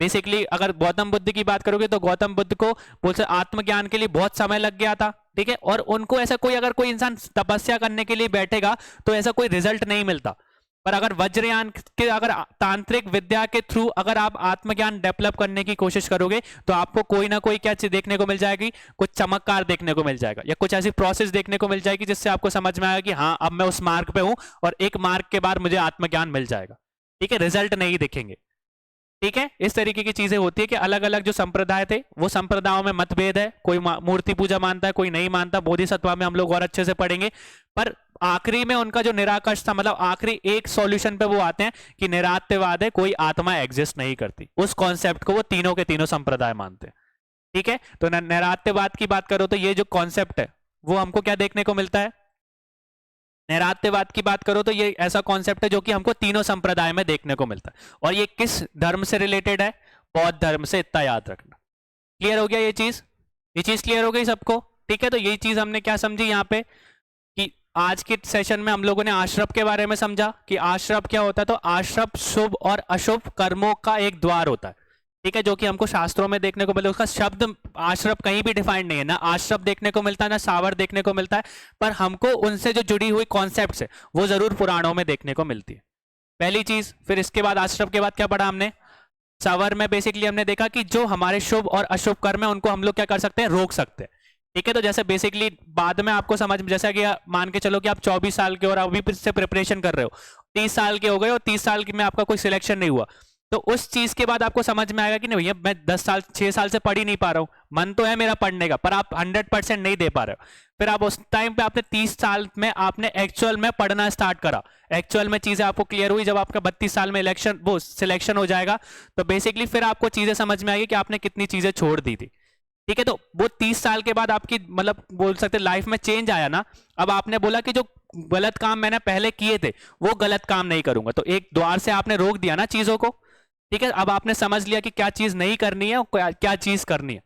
बेसिकली अगर गौतम बुद्ध की बात करोगे तो गौतम बुद्ध को बोलते आत्मज्ञान के लिए बहुत समय लग गया था। ठीक है, और उनको ऐसा कोई, अगर कोई इंसान तपस्या करने के लिए बैठेगा तो ऐसा कोई रिजल्ट नहीं मिलता। पर अगर वज्रयान के, अगर तांत्रिक विद्या के थ्रू अगर आप आत्मज्ञान डेवलप करने की कोशिश करोगे तो आपको कोई ना कोई क्या चीज देखने को मिल जाएगी, कुछ चमत्कार देखने को मिल जाएगा, या कुछ ऐसी प्रोसेस देखने को मिल जाएगी जिससे आपको समझ में आएगा कि हाँ अब मैं उस मार्ग पे हूं और एक मार्ग के बाद मुझे आत्मज्ञान मिल जाएगा। ठीक है, रिजल्ट नहीं दिखेंगे। ठीक है, इस तरीके की चीजें होती है कि अलग अलग जो संप्रदाय थे वो संप्रदायों में मतभेद है, कोई मूर्ति पूजा मानता है, कोई नहीं मानता। बोधिसत्व में हम लोग और अच्छे से पढ़ेंगे। पर आखिरी में उनका जो निराकर्ष था, मतलब आखिरी एक सॉल्यूशन पे वो आते हैं कि निरात्यवाद है, कोई आत्मा एग्जिस्ट नहीं करती। उस कॉन्सेप्ट को वो तीनों के तीनों संप्रदाय मानते हैं। ठीक है। तो नैरात्यवाद की बात करो तो ये जो कॉन्सेप्ट है वो हमको क्या देखने को मिलता है, नैरात्यवाद की बात करो तो ये ऐसा कॉन्सेप्ट है जो कि हमको तीनों संप्रदाय में देखने को मिलता है। और ये किस धर्म से रिलेटेड है, बौद्ध धर्म से, इतना याद रखना। क्लियर हो गया ये चीज क्लियर हो गई सबको, ठीक है। तो यही चीज हमने क्या समझी यहाँ पे कि आज के सेशन में हम लोगों ने आश्रम के बारे में समझा कि आश्रम क्या होता है। तो आश्रम शुभ और अशुभ कर्मों का एक द्वार होता है, ठीक है, जो कि हमको शास्त्रों में देखने को मिले। उसका शब्द आश्रम कहीं भी डिफाइंड नहीं है, ना आश्रम देखने को मिलता है ना सावर देखने को मिलता है, पर हमको उनसे जो जुड़ी हुई कॉन्सेप्ट्स है वो जरूर पुराणों में देखने को मिलती है, पहली चीज। फिर इसके बाद आश्रम के बाद क्या पढ़ा हमने, सावर में बेसिकली हमने देखा कि जो हमारे शुभ और अशुभ कर्म है उनको हम लोग क्या कर सकते हैं, रोक सकते हैं, ठीक है। तो जैसे बेसिकली बाद में आपको समझ, जैसा कि मान के चलो कि आप 24 साल के और अभी से प्रिपरेशन कर रहे हो, 30 साल के हो गए और 30 साल में आपका कोई सिलेक्शन नहीं हुआ, तो उस चीज के बाद आपको समझ में आएगा कि नहीं भैया मैं 6 साल से पढ़ ही नहीं पा रहा हूं, मन तो है मेरा पढ़ने का पर आप 100% नहीं दे पा रहे हो। फिर आप उस टाइम पे आपने 30 साल में आपने एक्चुअल में पढ़ना स्टार्ट करा, एक्चुअल में चीजें आपको क्लियर हुई, जब आपका 32 साल में इलेक्शन वो सिलेक्शन हो जाएगा तो बेसिकली फिर आपको चीजें समझ में आएगी कि आपने कितनी चीजें छोड़ दी थी, ठीक है। तो वो 30 साल के बाद आपकी मतलब बोल सकते लाइफ में चेंज आया ना। अब आपने बोला कि जो गलत काम मैंने पहले किए थे वो गलत काम नहीं करूंगा, तो एक द्वार से आपने रोक दिया ना चीजों को, ठीक है। अब आपने समझ लिया कि क्या चीज नहीं करनी है और क्या चीज करनी है।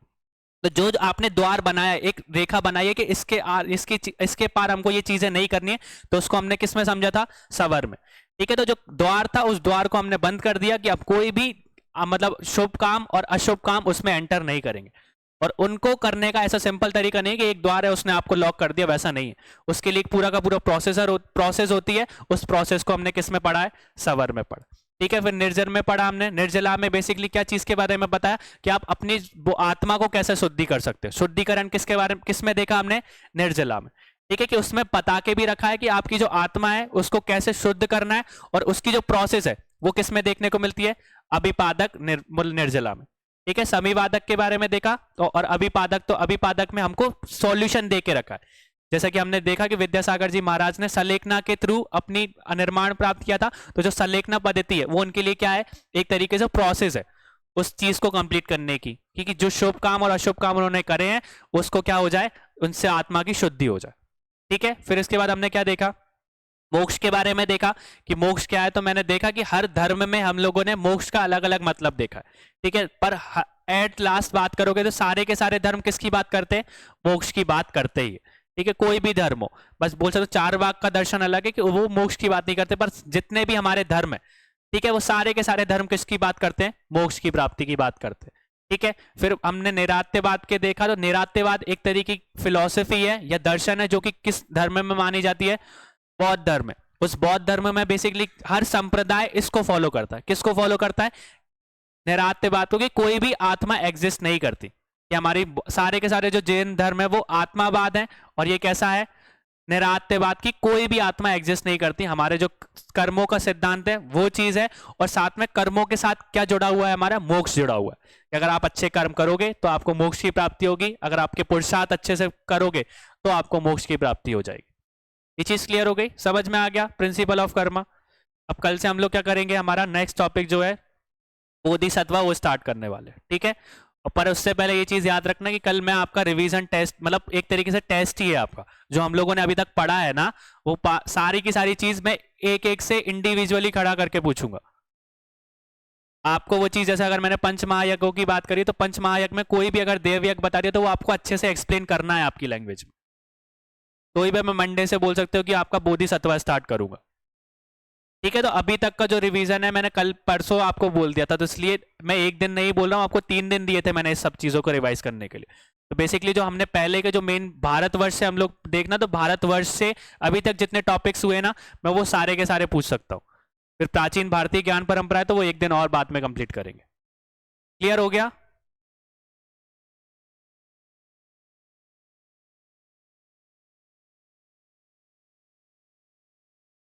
तो जो आपने द्वार बनाया, एक रेखा बनाई है कि इसके पार हमको ये चीजें नहीं करनी है, तो उसको हमने किस में समझा था, सवर में, ठीक है। तो जो द्वार था उस द्वार को हमने बंद कर दिया कि अब कोई भी मतलब शुभ काम और अशुभ काम उसमें एंटर नहीं करेंगे। और उनको करने का ऐसा सिंपल तरीका नहीं है कि एक द्वार है उसने आपको लॉक कर दिया, वैसा नहीं है। उसके लिए पूरा का पूरा प्रोसेस होती है, उस प्रोसेस को हमने किस में पढ़ा है, सवर में पढ़ा, ठीक है। फिर निर्जर में पढ़ा हमने, निर्जला में बेसिकली क्या चीज के बारे में बताया कि आप अपनी वो आत्मा को कैसे शुद्धि कर सकते हो। शुद्धिकरण किसके बारे में, किस में देखा हमने, निर्जला में, ठीक है। कि उसमें बता के भी रखा है कि आपकी जो आत्मा है उसको कैसे शुद्ध करना है, और उसकी जो प्रोसेस है वो किस में देखने को मिलती है, अभिपादक निर्जला में, ठीक है। समीवादक के बारे में देखा तो, और अभिपादक, तो अभिपादक में हमको सॉल्यूशन दे के रखा है। जैसा कि हमने देखा कि विद्यासागर जी महाराज ने सलेखना के थ्रू अपनी निर्माण प्राप्त किया था, तो जो सलेखना पद्धति है वो उनके लिए क्या है, एक तरीके से प्रोसेस है उस चीज को कंप्लीट करने की, क्योंकि जो शुभ काम और अशुभ काम उन्होंने करे हैं उसको क्या हो जाए, उनसे आत्मा की शुद्धि हो जाए, ठीक है। फिर इसके बाद हमने क्या देखा, मोक्ष के बारे में देखा कि मोक्ष क्या है। तो मैंने देखा कि हर धर्म में हम लोगों ने मोक्ष का अलग अलग मतलब देखा है, ठीक है। पर एट लास्ट बात करोगे तो सारे के सारे धर्म किसकी बात करते हैं, मोक्ष की बात करते ही, ठीक है। कोई भी धर्म हो, बस बोल सकते चार वाग का दर्शन अलग है कि वो मोक्ष की बात नहीं करते, पर जितने भी हमारे धर्म है, ठीक है, वो सारे के सारे धर्म किसकी बात करते हैं, मोक्ष की प्राप्ति की बात करते हैं, ठीक है। फिर हमने निरात्यवाद के देखा, तो निरात्यवाद एक तरीके की फिलॉसफी है या दर्शन है जो कि किस धर्म में मानी जाती है, बौद्ध धर्म है। उस बौद्ध धर्म में बेसिकली हर संप्रदाय इसको फॉलो करता है, किसको फॉलो करता है, निरात्यवाद को, कि कोई भी आत्मा एग्जिस्ट नहीं करती। कि हमारी सारे के सारे जो जैन धर्म है वो आत्मावाद है, और ये कैसा है, निरात्यवाद की कोई भी आत्मा एग्जिस्ट नहीं करती। हमारे जो कर्मों का सिद्धांत है वो चीज है, और साथ में कर्मों के साथ क्या जुड़ा हुआ है, हमारा मोक्ष जुड़ा हुआ है। कि अगर आप अच्छे कर्म करोगे तो आपको मोक्ष की प्राप्ति होगी, अगर आपके पुरुषार्थ अच्छे से करोगे तो आपको मोक्ष की प्राप्ति हो जाएगी। ये चीज क्लियर हो गई, समझ में आ गया प्रिंसिपल ऑफ कर्म। अब कल से हम लोग क्या करेंगे, हमारा नेक्स्ट टॉपिक जो है बोधिसत्व वो स्टार्ट करने वाले, ठीक है। पर उससे पहले ये चीज याद रखना कि कल मैं आपका रिवीजन टेस्ट, मतलब एक तरीके से टेस्ट ही है आपका, जो हम लोगों ने अभी तक पढ़ा है ना, वो सारी की सारी चीज मैं एक एक से इंडिविजुअली खड़ा करके पूछूंगा आपको। वो चीज जैसे अगर मैंने पंच महायज्ञों की बात करी, तो पंच महायज्ञ में कोई भी अगर देवयज्ञ बता दिया तो वो आपको अच्छे से एक्सप्लेन करना है आपकी लैंग्वेज में। तो ही मैं मंडे से बोल सकते हो कि आपका बोधिसत्व स्टार्ट करूंगा, ठीक है। तो अभी तक का जो रिवीजन है मैंने कल परसों आपको बोल दिया था, तो इसलिए मैं एक दिन नहीं बोल रहा हूँ, आपको 3 दिन दिए थे मैंने इस सब चीजों को रिवाइज करने के लिए। तो बेसिकली जो हमने पहले के जो मेन भारतवर्ष से हम लोग देखना, तो भारतवर्ष से अभी तक जितने टॉपिक्स हुए ना, मैं वो सारे के सारे पूछ सकता हूँ। फिर प्राचीन भारतीय ज्ञान परंपरा है तो वो एक दिन और बाद में कंप्लीट करेंगे। क्लियर हो गया,